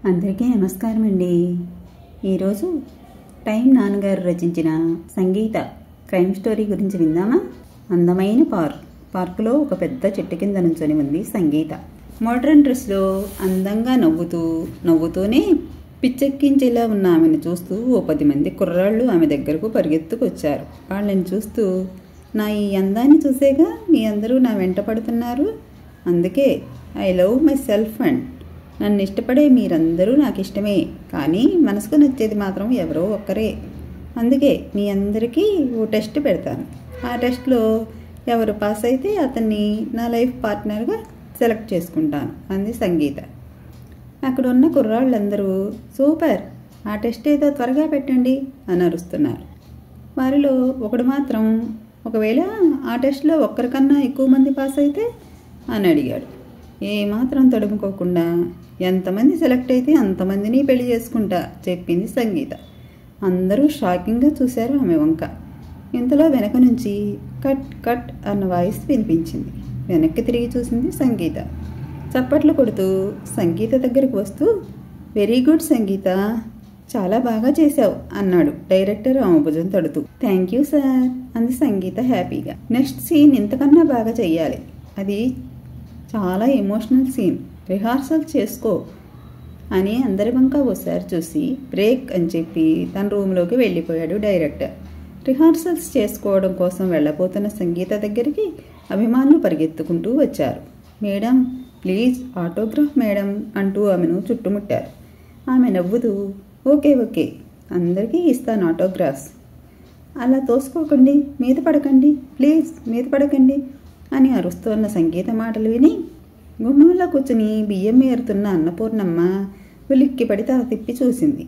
అందరికీ నమస్కారం అండి. ఈరోజు టైం నాన్నగారు రచించిన సంగీత క్రైమ్ స్టోరీ గురించి విందామా? అందమైన పార్కులో ఒక పెద్ద చెట్టు కింద నుంచొని ఉంది సంగీత. మోడ్రన్ డ్రెస్లో అందంగా నవ్వుతూనే పిచ్చెక్కించేలా ఉన్న ఆమెను చూస్తూ ఓ 10 మంది కుర్రాళ్ళు ఆమె దగ్గరకు పరిగెత్తుకొచ్చారు. వాళ్ళని చూస్తూ, నా ఈ అందాన్ని చూసేగా మీ అందరూ నా వెంట పడుతున్నారు. అందుకే I love my self and నన్ను ఇష్టపడే మీరందరూ నాకు ఇష్టమే, కానీ మనసుకు నచ్చేది మాత్రం ఎవరో ఒక్కరే. అందుకే మీ అందరికీ ఓ టెస్ట్ పెడతాను. ఆ టెస్ట్లో ఎవరు పాస్ అయితే అతన్ని నా లైఫ్ పార్ట్నర్గా సెలెక్ట్ చేసుకుంటాను అంది సంగీత. అక్కడ ఉన్న కుర్రాళ్ళందరూ సూపర్, ఆ టెస్ట్ ఏదో త్వరగా పెట్టండి అని అరుస్తున్నారు. వారిలో ఒకడు మాత్రం, ఒకవేళ ఆ టెస్ట్లో ఒక్కరికన్నా ఎక్కువ మంది పాస్ అయితే అని అడిగాడు. ఏమాత్రం తడుముకోకుండా, ఎంతమంది సెలెక్ట్ అయితే అంతమందిని పెళ్లి చేసుకుంటా చెప్పింది సంగీత. అందరూ షాకింగ్గా చూశారు ఆమె వంక. ఇంతలో వెనక నుంచి కట్ కట్ అన్న వాయిస్ వినిపించింది. వెనక్కి తిరిగి చూసింది సంగీత. చప్పట్లు కొడుతూ సంగీత దగ్గరకు వస్తూ, వెరీ గుడ్ సంగీత, చాలా బాగా చేశావు అన్నాడు డైరెక్టర్ ఆమె భుజం తడుతూ. థ్యాంక్ యూ సార్ అంది సంగీత హ్యాపీగా. నెక్స్ట్ సీన్ ఇంతకన్నా బాగా చెయ్యాలి, అది చాలా ఎమోషనల్ సీన్, రిహార్సల్ చేసుకో అని అందరి వంక ఓసారి చూసి బ్రేక్ అని చెప్పి తన రూమ్లోకి వెళ్ళిపోయాడు డైరెక్టర్. రిహార్సల్స్ చేసుకోవడం కోసం వెళ్ళబోతున్న సంగీత దగ్గరికి అభిమానులు పరిగెత్తుకుంటూ వచ్చారు. మేడం ప్లీజ్ ఆటోగ్రాఫ్ మేడం అంటూ ఆమెను చుట్టుముట్టారు. ఆమె నవ్వుతూ, ఓకే ఓకే, అందరికీ ఇస్తాను ఆటోగ్రాఫ్స్, అలా తోసుకోకండి, మీద పడకండి, ప్లీజ్ మీద పడకండి అని అరుస్తున్న సంగీత మాటలు విని గుమ్మంలో కూర్చుని బియ్యం ఏరుతున్న అన్నపూర్ణమ్మ ఉలిక్కిపడి తల తిప్పి చూసింది.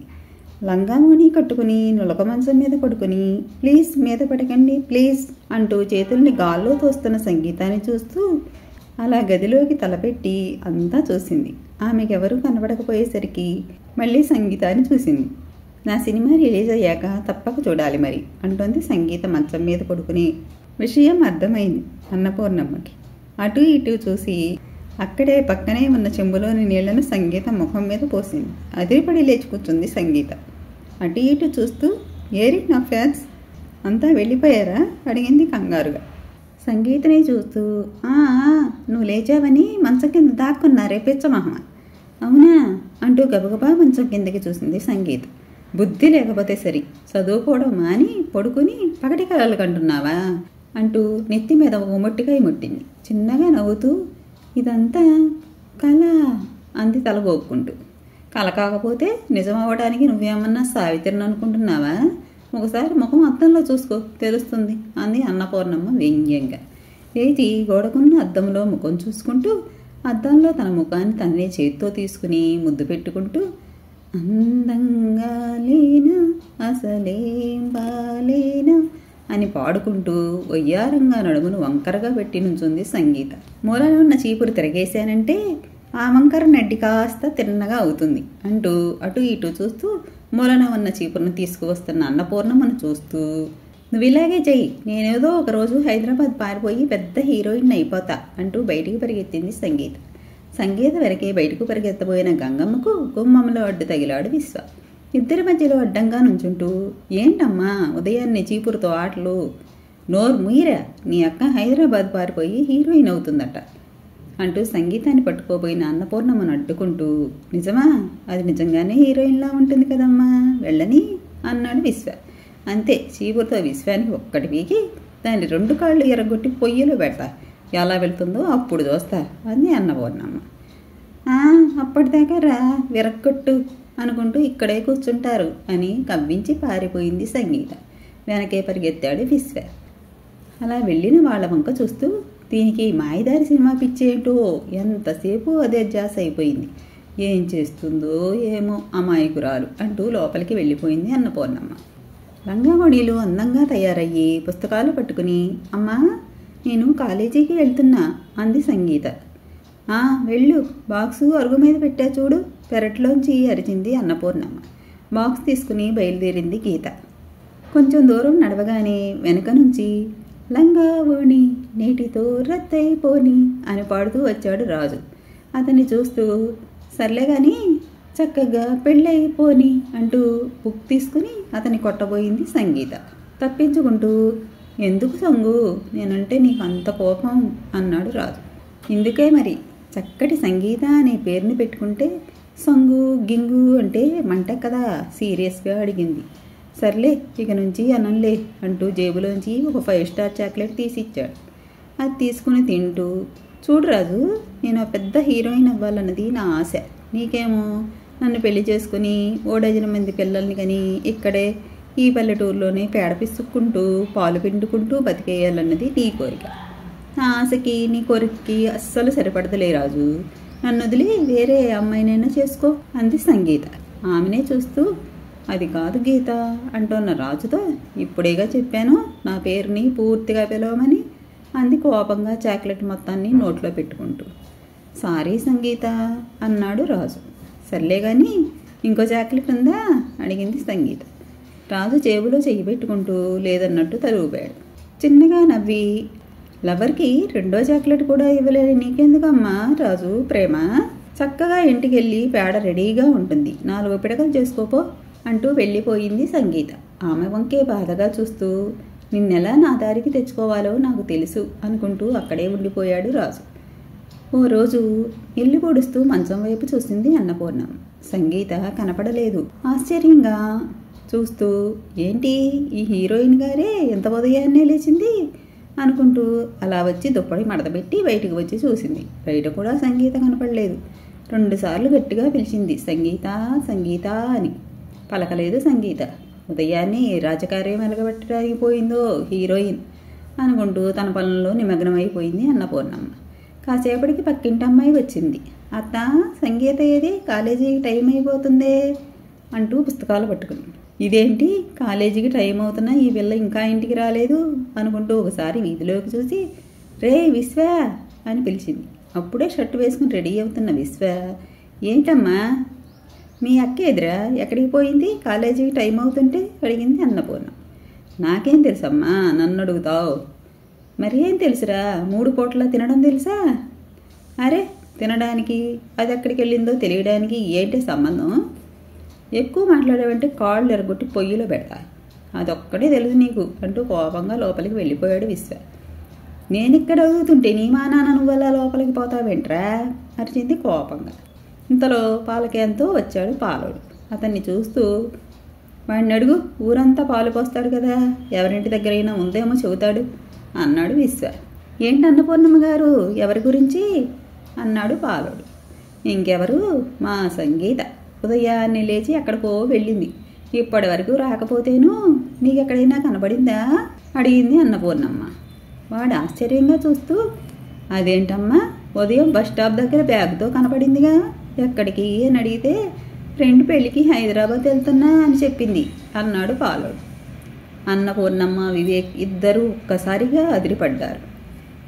లంగామోని కట్టుకుని నులక మంచం మీద పడుకుని ప్లీజ్ మీద పడకండి ప్లీజ్ అంటూ చేతుల్ని గాల్లో తోస్తున్న సంగీతాన్ని చూస్తూ అలా గదిలోకి తలపెట్టి అంతా చూసింది. ఆమెకెవరూ కనబడకపోయేసరికి మళ్ళీ సంగీతాన్ని చూసింది. నా సినిమా రిలీజ్ అయ్యాక తప్పక చూడాలి మరి అంటోంది సంగీత మంచం మీద పడుకుని. విషయం అర్థమైంది అన్నపూర్ణమ్మకి. అటు ఇటు చూసి అక్కడే పక్కనే ఉన్న చెంబులోని నీళ్లను సంగీత ముఖం మీద పోసింది. అదిరిపడి లేచి కూర్చుంది సంగీత. అటు ఇటు చూస్తూ, ఏరి నా ఫ్యాన్స్ అంతా వెళ్ళిపోయారా అడిగింది కంగారుగా. సంగీతని చూస్తూ, నువ్వు లేచావని మంచం కింద దాక్కున్నారే పిచ్చమహమ, అవునా అంటూ గబగబా మంచం కిందకి చూసింది సంగీత. బుద్ధి లేకపోతే సరి, చదువుకోవడం మాని పడుకుని పగటి కలలు కంటున్నావా అంటూ నెత్తి మీద ఓ మొట్టికాయ ముట్టింది. చిన్నగా నవ్వుతూ, ఇదంతా కళ అంది తలగోక్కుంటూ. కళ కాకపోతే నిజం అవ్వడానికి నువ్వేమన్నా సావిత్రిని అనుకుంటున్నావా? ఒకసారి ముఖం అద్దంలో చూసుకో తెలుస్తుంది అంది అన్నపూర్ణమ్మ వ్యంగ్యంగా. లేచి గోడకున్న అద్దంలో ముఖం చూసుకుంటూ అద్దంలో తన ముఖాన్ని తనే చేతితో తీసుకుని ముద్దు పెట్టుకుంటూ, అందంగా లేనా అసలేం బాలేనా అని పాడుకుంటూ వయ్యారంగా నడుమును వంకరగా పెట్టి నుంచుంది సంగీత. మూలలో ఉన్న చీపురు తిరగేశానంటే ఆ వంకర నడ్డి కాస్త తిన్నగా అవుతుంది అంటూ అటు ఇటు చూస్తూ మూలన ఉన్న చీపురును తీసుకువస్తున్న అన్నపూర్ణమ్మను చూస్తూ, నువ్వు ఇలాగే చెయ్యి, నేనేదో ఒకరోజు హైదరాబాద్ పారిపోయి పెద్ద హీరోయిన్ అయిపోతా అంటూ బయటికి పరిగెత్తింది సంగీత. సంగీత వెనకే బయటకు పరిగెత్తబోయిన గంగమ్మకు గుమ్మంలో అడ్డు తగిలాడు విశ్వ. ఇద్దరి మధ్యలో అడ్డంగా నుంచుంటూ, ఏంటమ్మా ఉదయాన్నే చీపురుతో ఆటలు, నోరు ముయిరా, నీ అక్క హైదరాబాద్ పారిపోయి హీరోయిన్ అవుతుందట అంటూ సంగీతాన్ని పట్టుకోబోయిన అన్నపూర్ణమ్మను అడ్డుకుంటూ, నిజమా? అది నిజంగానే హీరోయిన్లా ఉంటుంది కదమ్మా, వెళ్ళని అన్నాడు విశ్వ. అంతే, చీపురుతో విశ్వానికి ఒక్కటి పీకి దాన్ని 2 కాళ్ళు ఎరగొట్టి పొయ్యిలో పెడతా, ఎలా వెళ్తుందో అప్పుడు చూస్తా అంది అన్నపూర్ణమ్మ. అప్పటిదాకా రా విరగొట్టు అనుకుంటూ ఇక్కడే కూర్చుంటారు అని కవ్వించి పారిపోయింది సంగీత. వెనకే పరిగెత్తాడు విశ్వ. అలా వెళ్ళిన వాళ్ళ వంక చూస్తూ, దీనికి మాయదారి సినిమా పిచ్చేంటో ఎంతసేపు అదే ధ్యాస అయిపోయింది, ఏం చేస్తుందో ఏమో అమాయకురాలు అంటూ లోపలికి వెళ్ళిపోయింది అన్నపూర్ణమ్మ. లంగామణిలు అందంగా తయారయ్యి పుస్తకాలు పట్టుకుని, అమ్మా నేను కాలేజీకి వెళ్తున్నా అంది సంగీత. వెళ్ళు, బాక్సు అరుగు మీద పెట్టా చూడు పెరట్లోంచి అరిచింది అన్నపూర్ణమ్మ. బాక్స్ తీసుకుని బయలుదేరింది గీత. కొంచెం దూరం నడవగానే వెనక నుంచి లంగా ఓణి నీటితో రద్దయిపోని అని పాడుతూ వచ్చాడు రాజు. అతన్ని చూస్తూ, సర్లే కానీ చక్కగా పెళ్ళైపోని అంటూ బుక్ తీసుకుని అతన్ని కొట్టబోయింది సంగీత. తప్పించుకుంటూ, ఎందుకు సంగు, నేనంటే నీకు అంత కోపం అన్నాడు రాజు. ఇందుకే మరి చక్కటి సంగీత అనే పేరుని పెట్టుకుంటే సంగు గింగు అంటే మంట కదా, సీరియస్గా అడిగింది. సర్లే ఇక నుంచి అనంలే అంటూ జేబులోంచి ఒక 5 స్టార్ చాక్లెట్ తీసిచ్చాడు. అది తీసుకుని తింటూ, చూడు రాజు, నేను పెద్ద హీరోయిన్ అవ్వాలన్నది నా ఆశ. నీకేమో నన్ను పెళ్లి చేసుకుని 1 డజన్ మంది పిల్లల్ని కని ఇక్కడే ఈ పల్లెటూరులోనే పేడ పిసుక్కుంటూ పాలు పిండుకుంటూ బతికేయాలన్నది నీ కోరిక. నా ఆశకి నీ కోరికకి అస్సలు సరిపడతలే రాజు. నన్ను వదిలి వేరే అమ్మాయినైనా చేసుకో అంది సంగీత. ఆమెనే చూస్తూ, అది కాదు గీత అంటున్న రాజుతో, ఇప్పుడేగా చెప్పాను నా పేరుని పూర్తిగా పిలవమని అంది కోపంగా చాక్లెట్ మొత్తాన్ని నోట్లో పెట్టుకుంటూ. సారీ సంగీత అన్నాడు రాజు. సర్లే కానీ ఇంకో చాక్లెట్ ఉందా అడిగింది సంగీత. రాజు జేబులో చెయ్యి పెట్టుకుంటూ లేదన్నట్టు తరుగుపాడు. చిన్నగా నవ్వి, లవర్కి 2వ చాక్లెట్ కూడా ఇవ్వలేని నీకెందుకమ్మా రాజు ప్రేమ, చక్కగా ఇంటికెళ్ళి పేడ రెడీగా ఉంటుంది, 4 పిడకలు చేసుకోపో అంటూ వెళ్ళిపోయింది సంగీత. ఆమె వంకే బాధగా చూస్తూ, నిన్నెలా నా దారికి తెచ్చుకోవాలో నాకు తెలుసు అనుకుంటూ అక్కడే ఉండిపోయాడు రాజు. ఓ రోజు ఇల్లు పొడుస్తూ మంచం వైపు చూసింది అన్నపూర్ణం. సంగీత కనపడలేదు. ఆశ్చర్యంగా చూస్తూ, ఏంటి ఈ హీరోయిన్ గారే ఎంత ఉదయాన్నే లేచింది అనుకుంటూ అలా వచ్చి దుప్పటి మడతపెట్టి బయటికి వచ్చి చూసింది. బయట కూడా సంగీత కనపడలేదు. 2 సార్లు గట్టిగా పిలిచింది, సంగీత సంగీత అని. పలకలేదు సంగీత. ఉదయాన్నే ఏ రాజకార్యం వెలగబెట్టడానికి పోయిందో హీరోయిన్ అనుకుంటూ తన పనుల్లో నిమగ్నమైపోయింది అన్నపూర్ణమ్మ. కాసేపటికి పక్కింటి అమ్మాయి వచ్చింది. అత్త, సంగీత ఏది, కాలేజీకి టైం అయిపోతుందే అంటూ పుస్తకాలు పట్టుకుని. ఇదేంటి కాలేజీకి టైం అవుతున్నా ఈ పిల్ల ఇంకా ఇంటికి రాలేదు అనుకుంటూ ఒకసారి వీధిలోకి చూసి, రే విశ్వ అని పిలిచింది. అప్పుడే షర్టు వేసుకుని రెడీ అవుతున్న విశ్వ, ఏంటమ్మా మీ అక్క ఎదురా, ఎక్కడికి పోయింది, కాలేజీకి టైం అవుతుంటే అడిగింది అన్నపూర్ణ. నాకేం తెలుసమ్మా, నన్ను అడుగుతావు? మరి ఏం తెలుసురా, 3 పూటలా తినడం తెలుసా? అరే తినడానికి అది ఎక్కడికి వెళ్ళిందో తెలియడానికి ఏంటి సంబంధం? ఎక్కువ మాట్లాడావంటే కాళ్ళు ఎరగొట్టి పొయ్యిలో పెడతా, అదొక్కడే తెలుసు నీకు అంటూ కోపంగా లోపలికి వెళ్ళిపోయాడు విశ్వ. నేనిక్కడ అడుగుతుంటే నీ మా నాన్న నువ్వలా లోపలికి పోతావేంట్రా అరిచింది కోపంగా. ఇంతలో పాలకేంతో వచ్చాడు పాలోడు. అతన్ని చూస్తూ, వాడిని అడుగు, ఊరంతా పాలు పోస్తాడు కదా, ఎవరింటి దగ్గరైనా ఉందేమో చెబుతాడు అన్నాడు విశ్వ. ఏంటి అన్నపూర్ణమ్మ గారు, ఎవరి గురించి అన్నాడు పాలోడు. ఇంకెవరు, మా సంగీత ఉదయాన్నే లేచి ఎక్కడికో వెళ్ళింది, ఇప్పటి వరకు రాకపోతేను నీకెక్కడైనా కనబడిందా అడిగింది అన్నపూర్ణమ్మ. వాడు ఆశ్చర్యంగా చూస్తూ, అదేంటమ్మా, ఉదయం బస్ స్టాప్ దగ్గర బ్యాగ్తో కనపడిందిగా, ఎక్కడికి అని అడిగితే ఫ్రెండ్ పెళ్ళికి హైదరాబాద్ వెళ్తున్నా అని చెప్పింది అన్నాడు పాలోడు. అన్నపూర్ణమ్మ వివేక్ ఇద్దరూ ఒక్కసారిగా అదిరిపడ్డారు.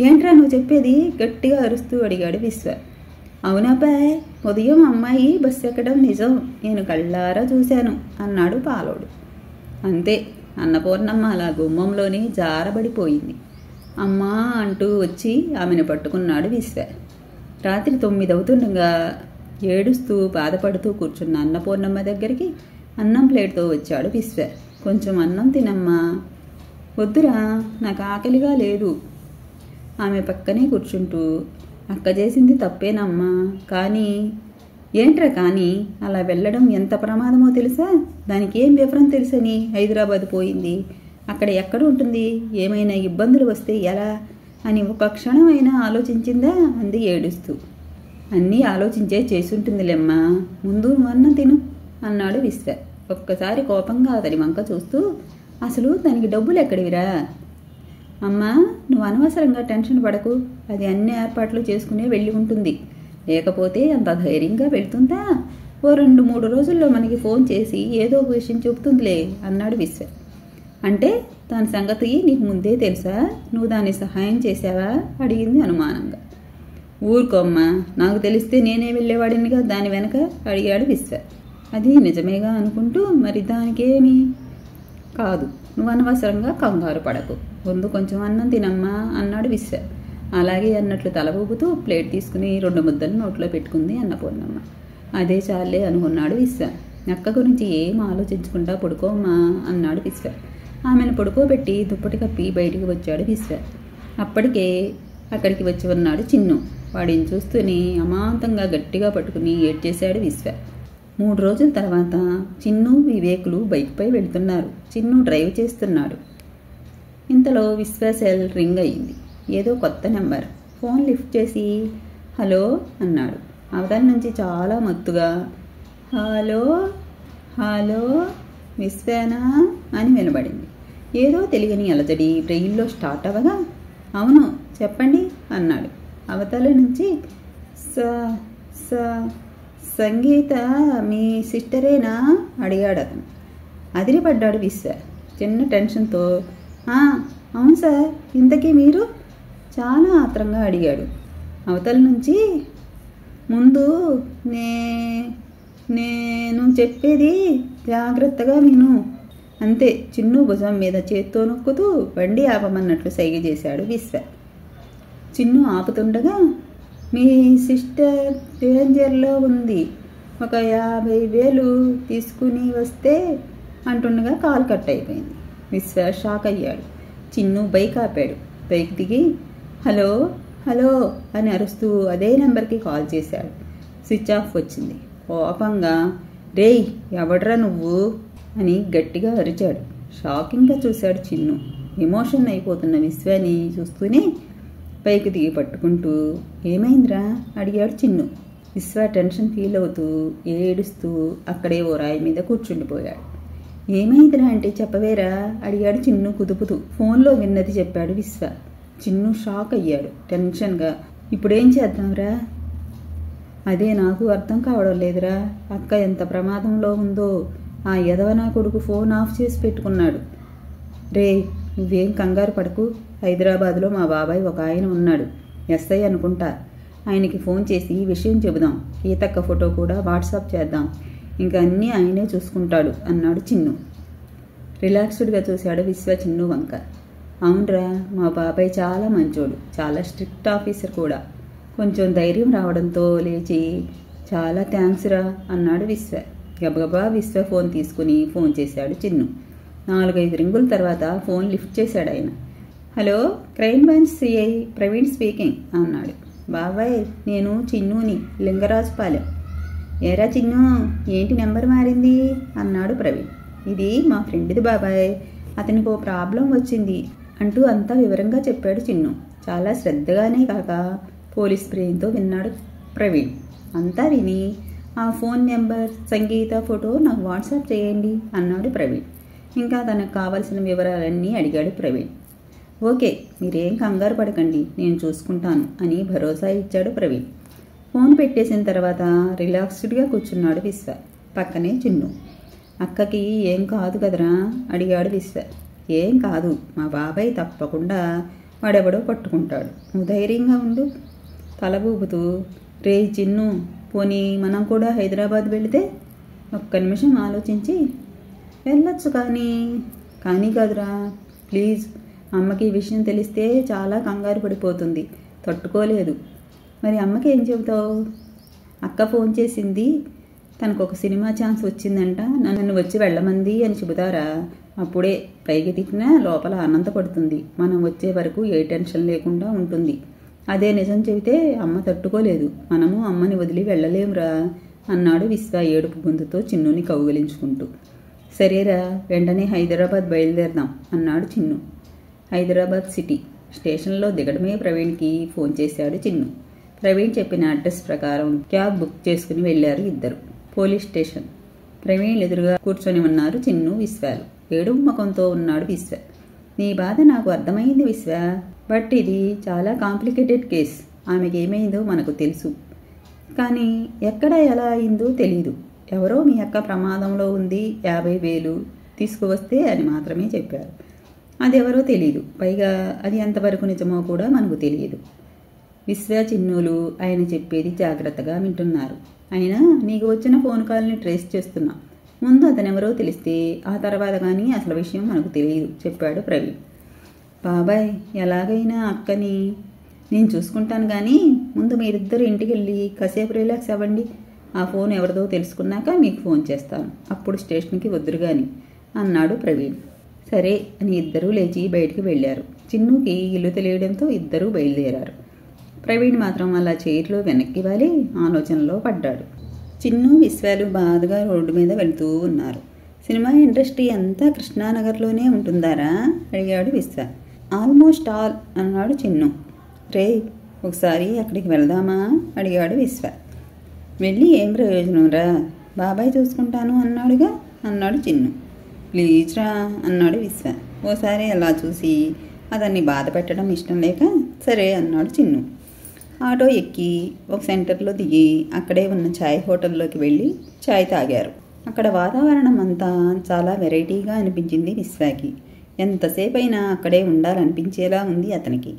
ఏంట్రా నువ్వు చెప్పేది గట్టిగా అరుస్తూ అడిగాడు విశ్వ. అవునబ్బాయ్, ఉదయం అమ్మాయి బస్సు ఎక్కడం నిజం, నేను కళ్ళారా చూశాను అన్నాడు పాలోడు. అంతే, అన్నపూర్ణమ్మ అలా గుమ్మంలోనే జారబడిపోయింది. అమ్మా అంటూ వచ్చి ఆమెను పట్టుకున్నాడు విశ్వ. రాత్రి 9 అవుతుండగా ఏడుస్తూ బాధపడుతూ కూర్చున్న అన్నపూర్ణమ్మ దగ్గరికి అన్నం ప్లేట్తో వచ్చాడు విశ్వ. కొంచెం అన్నం తినమ్మా. వద్దురా, నాకు ఆకలిగా లేదు. ఆమె పక్కనే కూర్చుంటూ, అక్క చేసింది తప్పేనమ్మా, కానీ ఏంట్రా కానీ, అలా వెళ్ళడం ఎంత ప్రమాదమో తెలుసా, దానికి ఏం వివరం తెలుసని హైదరాబాద్ పోయింది, అక్కడ ఎక్కడ ఉంటుంది, ఏమైనా ఇబ్బందులు వస్తే ఎలా అని ఒక క్షణమైనా ఆలోచించిందా అంది ఏడుస్తూ. అన్నీ ఆలోచించే చేసుంటుందిలేమ్మా, ముందు అన్నం తిను అన్నాడు విశ్వ. ఒక్కసారి కోపంగా అతని వంక చూస్తూ, అసలు దానికి డబ్బులు ఎక్కడివిరా? అమ్మా, నువ్వు అనవసరంగా టెన్షన్ పడకు, అది అన్ని ఏర్పాట్లు చేసుకునే వెళ్ళి ఉంటుంది, లేకపోతే అంత ధైర్యంగా వెళ్తుందా, ఓ 2-3 రోజుల్లో మనకి ఫోన్ చేసి ఏదో విషయం చెబుతుందిలే అన్నాడు విశ్వ. అంటే దాని సంగతి నీకు ముందే తెలుసా, నువ్వు దాన్ని సహాయం చేశావా అడిగింది అనుమానంగా. ఊరుకోమ్మా, నాకు తెలిస్తే నేనే వెళ్ళేవాడినిగా దాని వెనక అడిగాడు విశ్వ. అది నిజమేగా అనుకుంటూ, మరి దానికేమి కాదు, నువ్వు అనవసరంగా కంగారు పడకు, ముందు కొంచెం అన్నం తినమ్మా అన్నాడు విశ్వ. అలాగే అన్నట్లు తల ఊపుతూ ప్లేట్ తీసుకుని 2 ముద్దలు నోట్లో పెట్టుకుంది అన్నపూర్ణమ్మ. అదే చాలే అనుకున్నాడు విశ్వ. అక్క గురించి ఏం ఆలోచించకుండా పడుకోమ్మా అన్నాడు విశ్వ. ఆమెను పడుకోబెట్టి దుప్పటి కప్పి బయటికి వచ్చాడు విశ్వ. అప్పటికే అక్కడికి వచ్చి ఉన్నాడు చిన్ను. వాడిని చూస్తూనే అమాంతంగా గట్టిగా పట్టుకుని ఏడ్చేశాడు విశ్వ. 3 రోజుల తర్వాత చిన్ను, వివేకులు బైక్పై వెళ్తున్నారు. చిన్ను డ్రైవ్ చేస్తున్నాడు. ఇంతలో విశ్వ సెల్ రింగ్ అయింది. ఏదో కొత్త నెంబర్. ఫోన్ లిఫ్ట్ చేసి హలో అన్నాడు. అవతల నుంచి చాలా మత్తుగా హలో హలో విశ్వేనా అని వినబడింది. ఏదో తెలియని అలజడి బ్రెయిన్లో స్టార్ట్ అవ్వగా అవును చెప్పండి అన్నాడు. అవతల నుంచి సంగీత మీ సిస్టరేనా అడిగాడు అతను. అదిరిపడ్డాడు విశ్వ చిన్న టెన్షన్తో. అవును సార్, ఇంతకీ మీరు చాలా ఆత్రంగా అడిగాడు. అవతల నుంచి ముందు నేను చెప్పేది జాగ్రత్తగా విను అంతే. చిన్ను భుజం మీద చేత్తో నొక్కుతూ బండి ఆపమన్నట్లు సైగ చేశాడు విశ్వ. చిన్ను ఆపుతుండగా మీ సిస్టర్ డేంజర్లో ఉంది, ఒక 50,000 తీసుకుని వస్తే అంటుండగా కాల్ కట్ అయిపోయింది. విశ్వ షాక్ అయ్యాడు. చిన్ను బైక్ ఆపాడు. బైక్ దిగి హలో హలో అని అరుస్తూ అదే నెంబర్కి కాల్ చేశాడు. స్విచ్ ఆఫ్ వచ్చింది. కోపంగా రేయ్ ఎవడ్రా నువ్వు అని గట్టిగా అరిచాడు. షాకింగ్గా చూశాడు చిన్ను. ఎమోషన్ అయిపోతున్న విశ్వాన్ని చూస్తూనే పైకి దిగి పట్టుకుంటూ ఏమైందిరా అడిగాడు చిన్ను. విశ్వ టెన్షన్ ఫీల్ అవుతూ ఏడుస్తూ అక్కడే ఓ రాయి మీద కూర్చుండిపోయాడు. ఏమైందిరా అంటే చెప్పవేరా అడిగాడు చిన్ను కుదుపుతూ. ఫోన్లో విన్నది చెప్పాడు విశ్వ. చిన్ను షాక్ అయ్యాడు టెన్షన్గా. ఇప్పుడేం చేద్దాంరా? అదే నాకు అర్థం కావడం లేదురా. అక్క ఎంత ప్రమాదంలో ఉందో. ఆ యదవనా కొడుకు ఫోన్ ఆఫ్ చేసి పెట్టుకున్నాడు. రే నువ్వేం కంగారు పడకు. హైదరాబాద్లో మా బాబాయ్ ఒక ఆయన ఉన్నాడు, ఎస్ఐ అనుకుంటా. ఆయనకి ఫోన్ చేసి విషయం చెబుదాం. ఈతక్క ఫోటో కూడా వాట్సాప్ చేద్దాం. ఇంకా అన్నీ ఆయనే చూసుకుంటాడు అన్నాడు చిన్ను. రిలాక్స్డ్గా చూశాడు విశ్వ చిన్ను వంక. అవునరా, మా బాబాయ్ చాలా మంచోడు, చాలా స్ట్రిక్ట్ ఆఫీసర్ కూడా. కొంచెం ధైర్యం రావడంతో లేచి చాలా థ్యాంక్స్ రా అన్నాడు విశ్వ. గబగబా విశ్వ ఫోన్ తీసుకుని ఫోన్ చేశాడు చిన్ను. 4-5 రింగుల తర్వాత ఫోన్ లిఫ్ట్ చేశాడు ఆయన. Hello, crime branch CI Praveen speaking అన్నాడు. బాబాయ్ నేను చిన్నుని, లింగరాజుపాలెం. ఏరా చిన్ను, ఏంటి నెంబర్ మారింది అన్నాడు ప్రవీణ్. ఇది మా ఫ్రెండ్ది బాబాయ్, అతనికి ఓ ప్రాబ్లం వచ్చింది అంటూ అంతా వివరంగా చెప్పాడు చిన్ను. చాలా శ్రద్ధగానే కాక పోలీస్ బ్రెయిన్తో విన్నాడు ప్రవీణ్. అంతా విని ఆ ఫోన్ నెంబర్, సంగీత ఫోటో నాకు వాట్సాప్ చేయండి అన్నాడు ప్రవీణ్. ఇంకా తనకు కావాల్సిన వివరాలన్నీ అడిగాడు ప్రవీణ్. ఓకే, మీరేం కంగారు పడకండి, నేను చూసుకుంటాను అని భరోసా ఇచ్చాడు ప్రవీణ్. ఫోన్ పెట్టేసిన తర్వాత రిలాక్స్డ్గా కూర్చున్నాడు విశ్వ. పక్కనే చిన్ను. అక్కకి ఏం కాదు కదరా అడిగాడు విశ్వ. ఏం కాదు, మా బాబాయ్ తప్పకుండా వాడెవడో పట్టుకుంటాడు, నువ్వు ధైర్యంగా ఉండు తల ఊపుతూ. రే చిన్ను, పోనీ మనం కూడా హైదరాబాద్ వెళితే? ఒక్క నిమిషం ఆలోచించి వెళ్ళొచ్చు. కానీ కాదురా ప్లీజ్, అమ్మకి ఈ విషయం తెలిస్తే చాలా కంగారు పడిపోతుంది, తట్టుకోలేదు. మరి అమ్మకి ఏం చెబుతావు? అక్క ఫోన్ చేసింది, తనకు ఒక సినిమా ఛాన్స్ వచ్చిందంట, నన్ను వచ్చి వెళ్ళమంది అని చెబుతారా? అప్పుడే పైకి తిట్టినా లోపల ఆనందపడుతుంది. మనం వచ్చే వరకు ఏ టెన్షన్ లేకుండా ఉంటుంది. అదే నిజం చెబితే అమ్మ తట్టుకోలేదు, మనము అమ్మని వదిలి వెళ్ళలేమురా అన్నాడు విశ్వ ఏడుపు గొంతుతో చిన్నుని కౌగిలించుకుంటూ. సరేరా, వెంటనే హైదరాబాద్ బయలుదేరదాం అన్నాడు చిన్ను. హైదరాబాద్ సిటీ స్టేషన్లో దిగడమే ప్రవీణ్కి ఫోన్ చేశాడు చిన్ను. ప్రవీణ్ చెప్పిన అడ్రస్ ప్రకారం క్యాబ్ బుక్ చేసుకుని వెళ్ళారు ఇద్దరు. Police station. ప్రవీణ్ ఎదురుగా కూర్చొని ఉన్నారు చిన్ను, విశ్వాలు. ఏడుపు ముఖంతో ఉన్నాడు విశ్వ. నీ బాధ నాకు అర్థమైంది విశ్వ, బట్ ఇది చాలా కాంప్లికేటెడ్ కేస్. ఆమెకి ఏమైందో మనకు తెలుసు, కానీ ఎక్కడ ఎలా అయిందో తెలీదు. ఎవరో మీ అక్క ప్రమాదంలో ఉంది, 50,000 తీసుకువస్తే అని మాత్రమే చెప్పారు. అది ఎవరో తెలీదు. పైగా అది ఎంతవరకు నిజమో కూడా మనకు తెలియదు. విశ్వ చిన్నులు ఆయన చెప్పేది జాగ్రత్తగా వింటున్నారు. అయినా నీకు వచ్చిన ఫోన్ కాల్ని ట్రేస్ చేస్తున్నా. ముందు అతనెవరో తెలిస్తే ఆ తర్వాత కానీ అసలు విషయం మనకు తెలియదు చెప్పాడు ప్రవీణ్. బాబాయ్, ఎలాగైనా అక్కని నేను చూసుకుంటాను, కానీ ముందు మీరిద్దరు ఇంటికి వెళ్ళి కాసేపు రిలాక్స్ అవ్వండి. ఆ ఫోన్ ఎవరిదో తెలుసుకున్నాక మీకు ఫోన్ చేస్తాను, అప్పుడు స్టేషన్కి వద్దురు గాని అన్నాడు ప్రవీణ్. సరే అని ఇద్దరూ లేచి బయటికి వెళ్ళారు. చిన్నుకి ఇల్లు తెలియడంతో ఇద్దరూ బయలుదేరారు. ప్రవీణ్ మాత్రం అలా చైర్లో వెనక్కి వాలి ఆలోచనలో పడ్డాడు. చిన్ను, విశ్వాలు బాధగా రోడ్డు మీద వెళ్తూ ఉన్నారు. సినిమా ఇండస్ట్రీ అంతా కృష్ణానగర్లోనే ఉంటుందారా అడిగాడు విశ్వ. ఆల్మోస్ట్ ఆల్ అన్నాడు చిన్ను. రే ఒకసారి అక్కడికి వెళ్దామా అడిగాడు విశ్వ. వెళ్ళి ఏం ప్రయోజనం రా, బాబాయ్ చూసుకుంటాను అన్నాడుగా అన్నాడు చిన్ను. ప్లీజ్ రా అన్నాడు విశ్వ. ఓసారి అలా చూసి అతన్ని బాధ పెట్టడం ఇష్టం లేక సరే అన్నాడు చిన్ను. ఆటో ఎక్కి ఒక సెంటర్లో దిగి అక్కడే ఉన్న ఛాయ్ హోటల్లోకి వెళ్ళి ఛాయ్ తాగారు. అక్కడ వాతావరణం అంతా చాలా వెరైటీగా అనిపించింది విశ్వాకి. ఎంతసేపు అయినా అక్కడే ఉండాలనిపించేలా ఉంది అతనికి.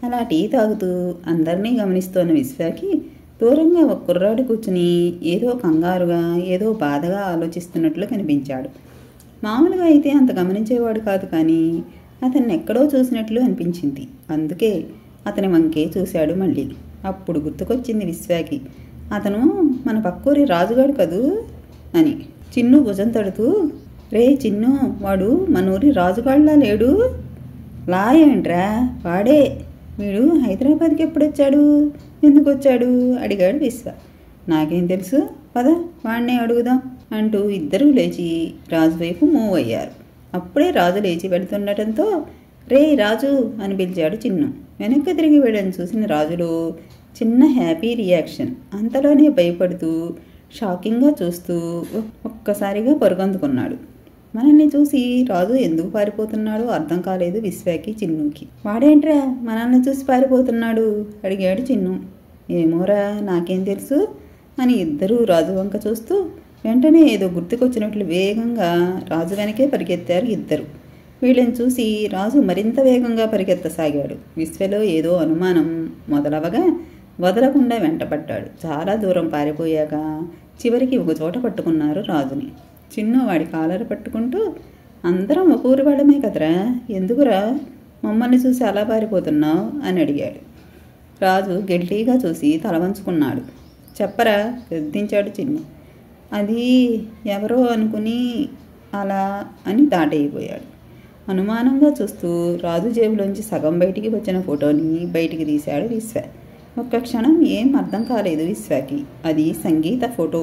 అలా టీ తాగుతూ అందరినీ గమనిస్తోన్న విశ్వాకి దూరంగా ఒక కుర్రాడు కూర్చుని ఏదో కంగారుగా ఏదో బాధగా ఆలోచిస్తున్నట్లు కనిపించాడు. మామూలుగా అయితే అంత గమనించేవాడు కాదు, కానీ అతన్ని ఎక్కడో చూసినట్లు అనిపించింది. అందుకే అతని వంకే చూశాడు మళ్ళీ. అప్పుడు గుర్తుకొచ్చింది విశ్వాకి, అతను మన పక్కూరి రాజుగాడు కదూ అని. చిన్ను భుజం తడుతూ, రే చిన్ను, వాడు మనూరి రాజుగాళ్ళ లేడు? లా ఏంట్రా, వాడే. వీడు హైదరాబాద్కి ఎప్పుడొచ్చాడు, ఎందుకు వచ్చాడు అడిగాడు విశ్వ. నాకేం తెలుసు, పద వాడినే అడుగుదాం అంటూ ఇద్దరూ లేచి రాజు వైపు మూవ్ అయ్యారు. అప్పుడే రాజు లేచి వెళుతుండటంతో రే రాజు అని పిలిచాడు చిన్ను. వెనక్కి తిరిగి వెళ్ళని చూసిన రాజులో చిన్న హ్యాపీ రియాక్షన్. అంతలోనే భయపడుతూ షాకింగ్గా చూస్తూ ఒక్కసారిగా పరుగందుకున్నాడు. మనల్ని చూసి రాజు ఎందుకు పారిపోతున్నాడో అర్థం కాలేదు విశ్వాకి, చిన్నుకి. వాడేంట్రా మనల్ని చూసి పారిపోతున్నాడు అడిగాడు చిన్ను. ఏమోరా నాకేం తెలుసు అని ఇద్దరూ రాజు వంక చూస్తూ వెంటనే ఏదో గుర్తుకొచ్చినట్లు వేగంగా రాజు వెనకే పరిగెత్తారు ఇద్దరు. వీళ్ళని చూసి రాజు మరింత వేగంగా పరిగెత్తసాగాడు. విశ్వలో ఏదో అనుమానం మొదలవగా వదలకుండా వెంటపడ్డాడు. చాలా దూరం పారిపోయాక చివరికి ఒక చోట పట్టుకున్నారు రాజుని. చిన్ను వాడి కాలర్ పట్టుకుంటూ, అందరం ఒక ఊరి వాళ్ళమే కదరా, ఎందుకురా మమ్మల్ని చూసి అలా పారిపోతున్నావు అని అడిగాడు. రాజు గట్టిగా చూసి తల వంచుకున్నాడు. చెప్పరా గద్దించాడు చిన్ను. అది ఎవరో అనుకుని అలా అని దాటైపోయాడు. అనుమానంగా చూస్తూ రాజు జేబులోంచి సగం బయటికి వచ్చిన ఫోటోని బయటికి తీశాడు విశ్వ. ఒక్క క్షణం ఏం అర్థం కాలేదు విశ్వకి. అది సంగీత ఫోటో.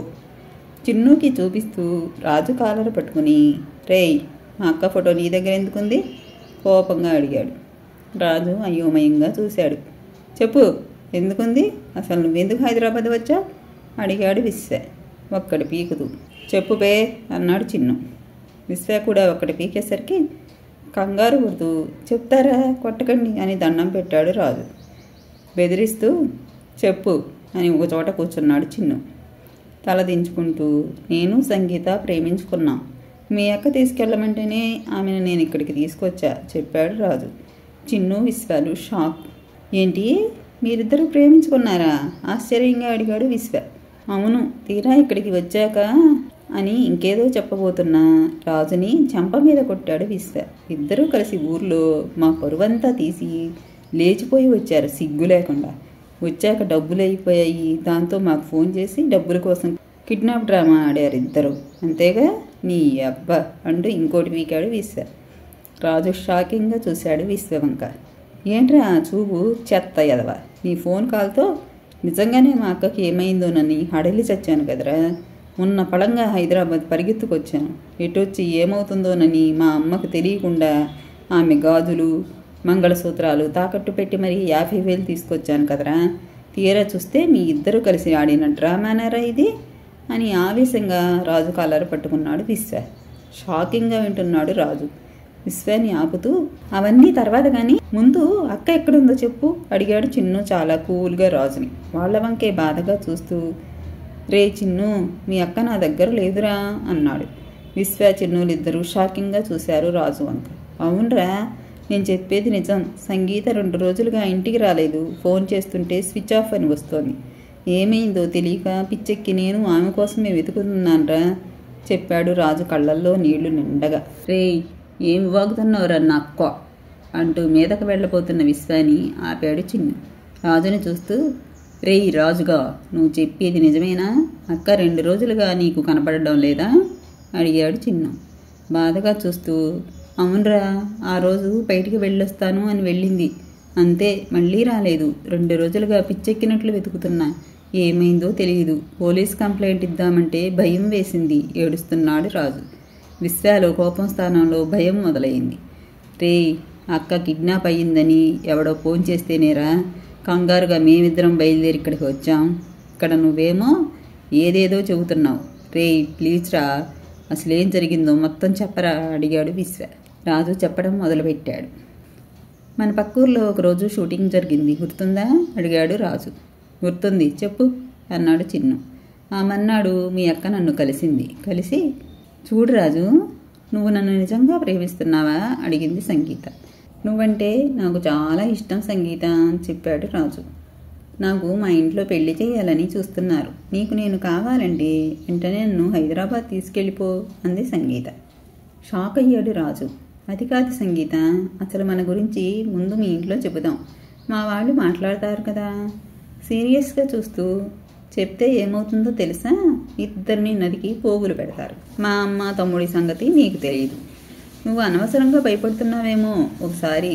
చిన్నుకి చూపిస్తూ రాజు కాలర్ పట్టుకుని, రేయ్ మా అక్క ఫోటో నీ దగ్గర ఎందుకుంది కోపంగా అడిగాడు. రాజు అయోమయంగా చూశాడు. చెప్పు ఎందుకుంది, అసలు నువ్వెందుకు హైదరాబాద్ వచ్చా అడిగాడు విశ్వ ఒక్కటి పీకుతూ. చెప్పు బే అన్నాడు చిన్ను. విశ్వ కూడా ఒక్కటి పీకేసరికి కంగారు పడుతూ, చెప్తారా కొట్టకండి అని దండం పెట్టాడు రాజు. బెదిరిస్తూ చెప్పు అని ఒక చోట కూర్చున్నాడు చిన్ను. తల దించుకుంటూ, నేను సంగీత ప్రేమించుకున్నాం, మీ అక్క తీసుకెళ్ళమంటేనే ఆమెను నేను ఇక్కడికి తీసుకొచ్చా చెప్పాడు రాజు. చిన్ను, విశ్వాలు షాక్. ఏంటి మీరిద్దరూ ప్రేమించుకున్నారా ఆశ్చర్యంగా అడిగాడు విశ్వ. అవును, తీరా ఇక్కడికి వచ్చాక అని ఇంకేదో చెప్పబోతున్నా రాజుని చెంప మీద కొట్టాడు విశ్వ. ఇద్దరూ కలిసి ఊర్లో మా పరువంతా తీసి లేచిపోయి వచ్చారు సిగ్గు లేకుండా. వచ్చాక డబ్బులు అయిపోయాయి, దాంతో మాకు ఫోన్ చేసి డబ్బుల కోసం కిడ్నాప్ డ్రామా ఆడారు ఇద్దరు, అంతేగా నీ అబ్బా అంటూ ఇంకోటి వీకాడు విశ్వ. రాజు షాకింగ్గా చూశాడు విశ్వ వంక. ఏంట్రా చూపు చెత్త ఎదవ, నీ ఫోన్ కాల్తో నిజంగానే మా అక్కకి ఏమైందోనని హడలి చచ్చాను కదరా. ఉన్న పళంగా హైదరాబాద్ పరిగెత్తుకొచ్చాను. ఎటొచ్చి ఏమవుతుందోనని మా అమ్మకు తెలియకుండా ఆమె గాజులు మంగళసూత్రాలు తాకట్టు పెట్టి మరీ 50,000 తీసుకొచ్చాను కదరా. తీరా చూస్తే మీ ఇద్దరు కలిసి ఆడిన డ్రామానారా ఇది అని ఆవేశంగా రాజు కాలర్ పట్టుకున్నాడు విశ్వ. షాకింగ్గా వింటున్నాడు రాజు. విశ్వాన్ని ఆపుతూ, అవన్నీ తర్వాత కానీ ముందు అక్క ఎక్కడుందో చెప్పు అడిగాడు చిన్ను చాలా కూల్గా రాజుని. వాళ్ళ వంకే బాధగా చూస్తూ, రే చిన్ను మీ అక్క నా దగ్గర లేదురా అన్నాడు. విశ్వ, చిన్నులు ఇద్దరూ షాకింగ్గా చూశారు రాజు వంక. అవునరా నేను చెప్పేది నిజం, సంగీత 2 రోజులుగా ఇంటికి రాలేదు, ఫోన్ చేస్తుంటే స్విచ్ ఆఫ్ అని వస్తోంది. ఏమైందో తెలియక పిచ్చెక్కి నేను ఆమె కోసమే వెతుకుతున్నానరా చెప్పాడు రాజు కళ్ళల్లో నీళ్లు నిండగా. రే ఏమి వాగుతున్నావురా నక్క అంటూ మీదకు వెళ్ళబోతున్న విశ్వాన్ని ఆపాడు చిన్ను. రాజుని చూస్తూ, రేయ్ రాజుగా, నువ్వు చెప్పేది నిజమేనా? అక్క 2 రోజులుగా నీకు కనపడడం లేదా? అడిగాడు చిన్ను బాధగా చూస్తూ. అవునరా, ఆ రోజు బయటికి వెళ్ళొస్తాను అని వెళ్ళింది, అంతే, మళ్ళీ రాలేదు. 2 రోజులుగా పిచ్చెక్కినట్లు వెతుకుతున్నా, ఏమైందో తెలియదు. పోలీస్ కంప్లైంట్ ఇద్దామంటే భయం వేసింది, ఏడుస్తున్నాడు రాజు. విశ్వాలో కోపం స్థానంలో భయం మొదలైంది. రేయ్, అక్క కిడ్నాప్ అయ్యిందని ఎవడో ఫోన్ చేస్తేనేరా కంగారుగా మేమిద్దరం బయలుదేరి ఇక్కడికి వచ్చాం. ఇక్కడ నువ్వేమో ఏదేదో చెబుతున్నావు. రేయ్ ప్లీజ్ రా, అసలేం జరిగిందో మొత్తం చెప్పరా అడిగాడు విశ్వ. రాజు చెప్పడం మొదలుపెట్టాడు. మన పక్కూర్లో ఒకరోజు షూటింగ్ జరిగింది, గుర్తుందా? అడిగాడు రాజు. గుర్తుంది, చెప్పు అన్నాడు చిన్ను. ఆ మన్నాడు మీ అక్క నన్ను కలిసి చూడు రాజు, నువ్వు నన్ను నిజంగా ప్రేమిస్తున్నావా అడిగింది సంగీత. నువ్వంటే నాకు చాలా ఇష్టం సంగీత అని చెప్పాడు రాజు. నాకు మా ఇంట్లో పెళ్లి చేయాలని చూస్తున్నారు. నీకు నేను కావాలంటే వెంటనే నన్ను హైదరాబాద్ తీసుకెళ్ళిపో అంది సంగీత. షాక్ అయ్యాడు రాజు. అది కాదు సంగీత, అసలు మన గురించి ముందు మీ ఇంట్లో చెబుదాం, మా వాళ్ళు మాట్లాడతారు కదా. సీరియస్గా చూస్తూ చెప్తే ఏమవుతుందో తెలుసా? ఇద్దరిని నరికి పోగులు పెడతారు. మా అమ్మ తమ్ముడి సంగతి నీకు తెలియదు. నువ్వు అనవసరంగా భయపడుతున్నావేమో, ఒకసారి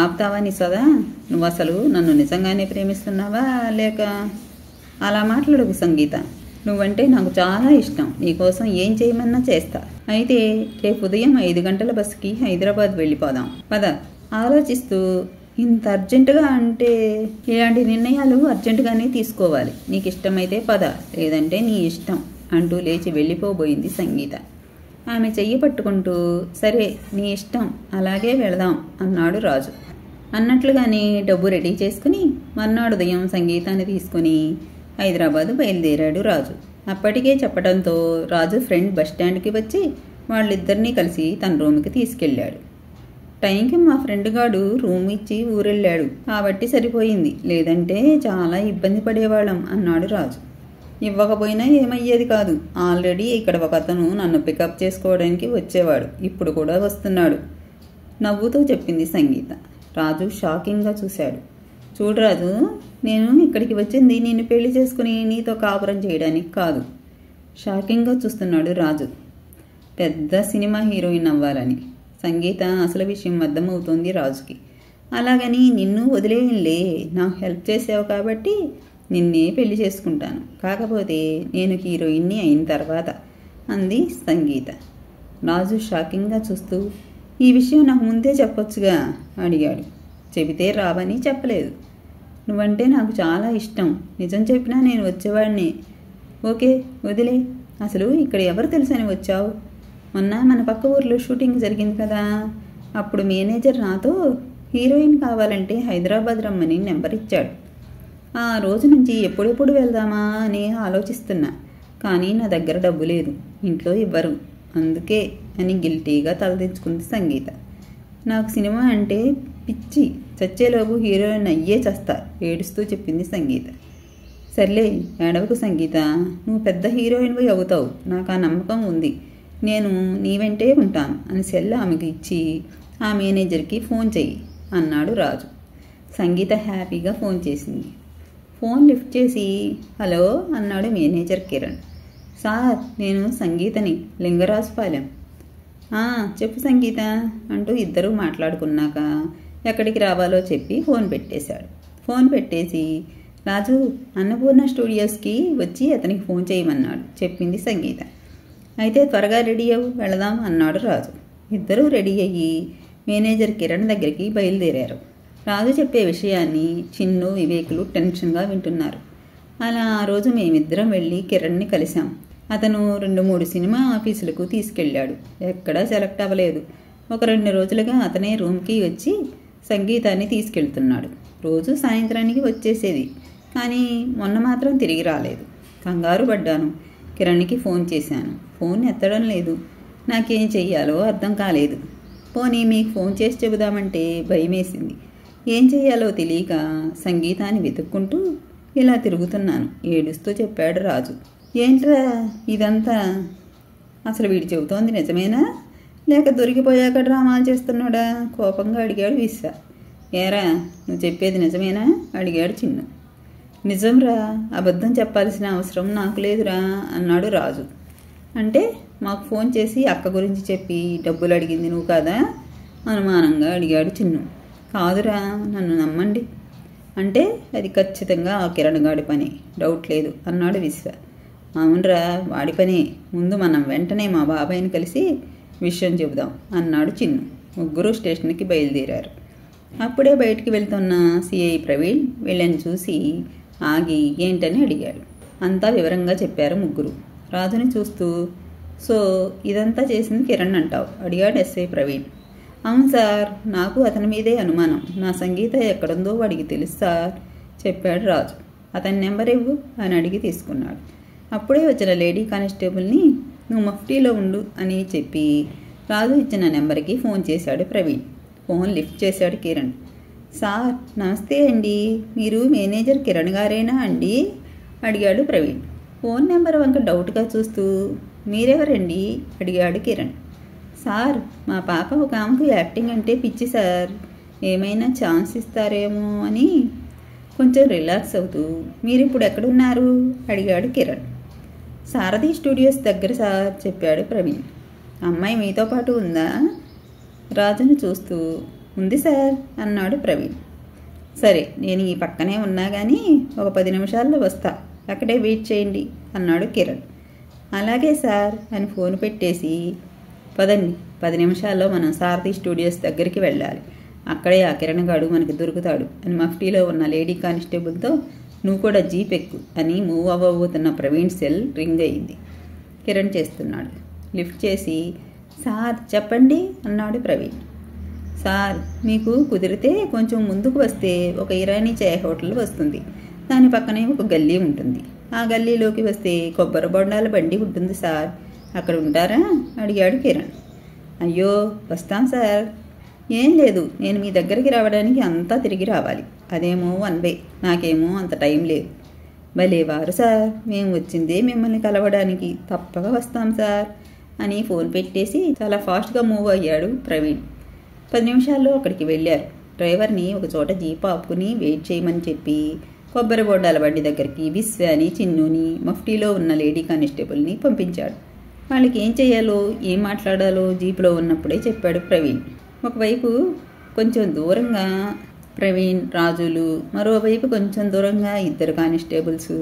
ఆపుతావా నీ సదా? నువ్వు అసలు నన్ను నిజంగానే ప్రేమిస్తున్నావా లేక? అలా మాట్లాడకు సంగీత, నువ్వంటే నాకు చాలా ఇష్టం, నీకోసం ఏం చేయమన్నా చేస్తా. అయితే రేపు ఉదయం 5 గంటల బస్సుకి హైదరాబాద్ వెళ్ళిపోదాం పద. ఆలోచిస్తూ, ఇంత అర్జెంటుగా అంటే? ఇలాంటి నిర్ణయాలు అర్జెంటుగానే తీసుకోవాలి. నీకు ఇష్టమైతే పద, లేదంటే నీ ఇష్టం అంటూ లేచి వెళ్ళిపోబోయింది సంగీత. ఆమె చెయ్యి పట్టుకుంటూ, సరే నీ ఇష్టం, అలాగే వెళదాం అన్నాడు రాజు. అన్నట్లుగానే డబ్బు రెడీ చేసుకుని మర్నాడు ఉదయం సంగీతాన్ని తీసుకుని హైదరాబాదు బయలుదేరాడు రాజు. అప్పటికే చెప్పడంతో రాజు ఫ్రెండ్ బస్టాండ్కి వచ్చి వాళ్ళిద్దరినీ కలిసి తన రూమ్కి తీసుకెళ్ళాడు. టైంకి మా ఫ్రెండ్ గాడు రూమ్ ఇచ్చి ఊరెళ్ళాడు కాబట్టి సరిపోయింది, లేదంటే చాలా ఇబ్బంది పడేవాళ్ళం అన్నాడు రాజు. ఇవ్వకపోయినా ఏమయ్యేది కాదు, ఆల్రెడీ ఇక్కడ ఒక అతను నన్ను పికప్ చేసుకోవడానికి వచ్చేవాడు, ఇప్పుడు కూడా వస్తున్నాడు నవ్వుతూ చెప్పింది సంగీత. రాజు షాకింగ్గా చూశాడు. చూడు రాజు, నేను ఇక్కడికి వచ్చింది నిన్ను పెళ్లి చేసుకుని నీతో కాపురం చేయడానికి కాదు. షాకింగ్గా చూస్తున్నాడు రాజు. పెద్ద సినిమా హీరోయిన్ అవ్వాలని. సంగీత అసలు విషయం అర్థమవుతోంది రాజుకి. అలాగని నిన్ను వదిలేయంలే, నాకు హెల్ప్ చేసావు కాబట్టి నిన్నే పెళ్లి చేసుకుంటాను, కాకపోతే నేను హీరోయిన్ని అయిన తర్వాత అంది సంగీత. రాజు షాకింగ్గా చూస్తూ, ఈ విషయం నాకు ముందే చెప్పొచ్చుగా అడిగాడు. చెబితే రావని చెప్పలేదు. నువ్వంటే నాకు చాలా ఇష్టం, నిజం చెప్పినా నేను వచ్చేవాడిని. ఓకే వదిలే. అసలు ఇక్కడ ఎవరు తెలుసని వచ్చావు? మొన్న మన పక్క ఊర్లో షూటింగ్ జరిగింది కదా, అప్పుడు మేనేజర్ నాతో హీరోయిన్ కావాలంటే హైదరాబాద్ రమ్మని నెంబర్ ఇచ్చాడు. ఆ రోజు నుంచి ఎప్పుడెప్పుడు వెళ్దామా అని ఆలోచిస్తున్నా, కానీ నా దగ్గర డబ్బు లేదు, ఇంట్లో ఇవ్వరు, అందుకే అని గిల్టీగా తలదించుకుంది సంగీత. నాకు సినిమా అంటే పిచ్చి, చచ్చేలోపు హీరోయిన్ అయ్యే చస్తా ఏడుస్తూ చెప్పింది సంగీత. సర్లే ఏడవకు సంగీత, నువ్వు పెద్ద హీరోయిన్వి అవుతావు, నాకు ఆ నమ్మకం ఉంది, నేను నీ వెంటే ఉంటాను అని సెల్ ఆమెకి ఇచ్చి ఆ మేనేజర్కి ఫోన్ చెయ్యి అన్నాడు రాజు. సంగీత హ్యాపీగా ఫోన్ చేసింది. ఫోన్ లిఫ్ట్ చేసి హలో అన్నాడు మేనేజర్ కిరణ్. సార్, నేను సంగీతని, లింగరాజుపాలెం. చెప్పు సంగీత అంటూ ఇద్దరూ మాట్లాడుకున్నాక ఎక్కడికి రావాలో చెప్పి ఫోన్ పెట్టేశాడు. ఫోన్ పెట్టేసి రాజు అన్నపూర్ణ స్టూడియోస్కి వచ్చి అతనికి ఫోన్ చేయమన్నాడు చెప్పింది సంగీత. అయితే త్వరగా రెడీ అవ్వు, వెళదాం అన్నాడు రాజు. ఇద్దరూ రెడీ అయ్యి మేనేజర్ కిరణ్ దగ్గరికి బయలుదేరారు. రాజు చెప్పే విషయాన్ని చిన్ను, వివేకులు టెన్షన్గా వింటున్నారు. అలా ఆ రోజు మేమిద్దరం వెళ్ళి కిరణ్ని కలిశాం. అతను 2-3 సినిమా ఆఫీసులకు తీసుకెళ్ళాడు, ఎక్కడా సెలెక్ట్ అవ్వలేదు. ఒక 2 రోజులుగా అతనే రూమ్కి వచ్చి సంగీతాన్ని తీసుకెళ్తున్నాడు. రోజు సాయంత్రానికి వచ్చేసేది, కానీ మొన్న మాత్రం తిరిగి రాలేదు. కంగారు పడ్డాను. కిరణ్కి ఫోన్ చేశాను, ఫోన్ ఎత్తడం లేదు. నాకేం చెయ్యాలో అర్థం కాలేదు. పోనీ మీకు ఫోన్ చేసి చెబుదామంటే భయమేసింది. ఏం చెయ్యాలో తెలియక సంగీతాన్ని వెతుక్కుంటూ ఇలా తిరుగుతున్నాను ఏడుస్తూ చెప్పాడు రాజు. ఏంట్రా ఇదంతా? అసలు వీడు చెబుతోంది నిజమేనా లేక దొరికిపోయాక డ్రామాలు చేస్తున్నాడా కోపంగా అడిగాడు విశ్వ. ఏరా, నువ్వు చెప్పేది నిజమేనా అడిగాడు చిన్ను. నిజంరా, అబద్ధం చెప్పాల్సిన అవసరం నాకు లేదురా అన్నాడు రాజు. అంటే మాకు ఫోన్ చేసి అక్క గురించి చెప్పి డబ్బులు అడిగింది నువ్వు కాదా? అనుమానంగా అడిగాడు చిన్ను. కాదురా, నన్ను నమ్మండి. అంటే అది ఖచ్చితంగా ఆ కిరణ్ గాడి పని, డౌట్ లేదు అన్నాడు విశ్వ. అవునరా, వాడి పని. ముందు మనం వెంటనే మా బాబాయ్ని కలిసి విషయం చెబుదాం అన్నాడు చిన్ను. ముగ్గురు స్టేషన్కి బయలుదేరారు. అప్పుడే బయటికి వెళ్తున్న సిఐ ప్రవీణ్ వీళ్ళని చూసి ఆగి ఏంటని అడిగాడు. అంతా వివరంగా చెప్పారు ముగ్గురు. రాజుని చూస్తూ, సో ఇదంతా చేసింది కిరణ్ అంటావు అడిగాడు ఎస్ఐ ప్రవీణ్. అవును సార్, నాకు అతని మీదే అనుమానం. నా సంగీత ఎక్కడుందో వాడికి తెలుసు సార్ చెప్పాడు రాజు. అతని నెంబర్ ఇవ్వు అని అడిగి తీసుకున్నాడు. అప్పుడే వచ్చిన లేడీ కానిస్టేబుల్ని నువ్వు మఫ్టీలో ఉండు అని చెప్పి రాజు ఇచ్చిన నెంబర్కి ఫోన్ చేశాడు ప్రవీణ్. ఫోన్ లిఫ్ట్ చేశాడు కిరణ్. సార్ నమస్తే అండి, మీరు మేనేజర్ కిరణ్ గారేనా అండి అడిగాడు ప్రవీణ్. ఫోన్ నెంబర్ వంక డౌట్గా చూస్తూ మీరెవరండి అడిగాడు కిరణ్. సార్, మా పాప ఒక ఆమెకు యాక్టింగ్ అంటే పిచ్చి సార్, ఏమైనా ఛాన్స్ ఇస్తారేమో అని. కొంచెం రిలాక్స్ అవుతూ మీరిప్పుడు ఎక్కడున్నారు అడిగాడు కిరణ్. సారథి స్టూడియోస్ దగ్గర సార్ చెప్పాడు ప్రవీణ్. అమ్మాయి మీతో పాటు ఉందా? రాజును చూస్తూ ఉంది సార్ అన్నాడు ప్రవీణ్. సరే, నేను ఈ పక్కనే ఉన్నా కానీ ఒక 10 నిమిషాల్లో వస్తా, అక్కడే వెయిట్ చేయండి అన్నాడు కిరణ్. అలాగే సార్ అని ఫోన్ పెట్టేసి పదండి, 10 నిమిషాల్లో మనం సారథి స్టూడియోస్ దగ్గరికి వెళ్ళాలి, అక్కడే ఆ కిరణ్ గాడు మనకి దొరుకుతాడు అని మఫ్టీలో ఉన్న లేడీ కానిస్టేబుల్తో నువ్వు కూడా జీప్ ఎక్కు అని మూవ్ అవ్వబోతున్న ప్రవీణ్ సెల్ రింగ్ అయింది. కిరణ్ చేస్తున్నాడు. లిఫ్ట్ చేసి సార్ చెప్పండి అన్నాడు ప్రవీణ్. సార్, మీకు కుదిరితే కొంచెం ముందుకు వస్తే ఒక ఇరానీ చాయ్ హోటల్ వస్తుంది. దాని పక్కనే ఒక గల్లీ ఉంటుంది. ఆ గల్లీలోకి వస్తే కొబ్బరి బొండాల బండి ఉంటుంది సార్, అక్కడ ఉంటారా అడిగాడు కిరణ్. అయ్యో వస్తాం సార్. ఏం లేదు, నేను మీ దగ్గరికి రావడానికి అంతా తిరిగి రావాలి, అదేమో 1 వే, నాకేమో అంత టైం లేదు. భలేవారు సార్, మేము వచ్చిందే మిమ్మల్ని కలవడానికి, తప్పగా వస్తాం సార్ అని ఫోన్ పెట్టేసి చాలా ఫాస్ట్గా మూవ్ అయ్యాడు ప్రవీణ్. 10 నిమిషాల్లో అక్కడికి వెళ్ళారు. డ్రైవర్ని ఒక చోట జీప్ ఆపుకుని వెయిట్ చేయమని చెప్పి కొబ్బరి బొండాల బండి దగ్గరికి విశ్వాని, చిన్నుని, మఫ్టీలో ఉన్న లేడీ కానిస్టేబుల్ని పంపించాడు. వాళ్ళకి ఏం చేయాలో ఏం మాట్లాడాలో జీపులో ఉన్నప్పుడే చెప్పాడు ప్రవీణ్. ఒకవైపు కొంచెం దూరంగా ప్రవీణ్, రాజులు, మరోవైపు కొంచెం దూరంగా 2 కానిస్టేబుల్స్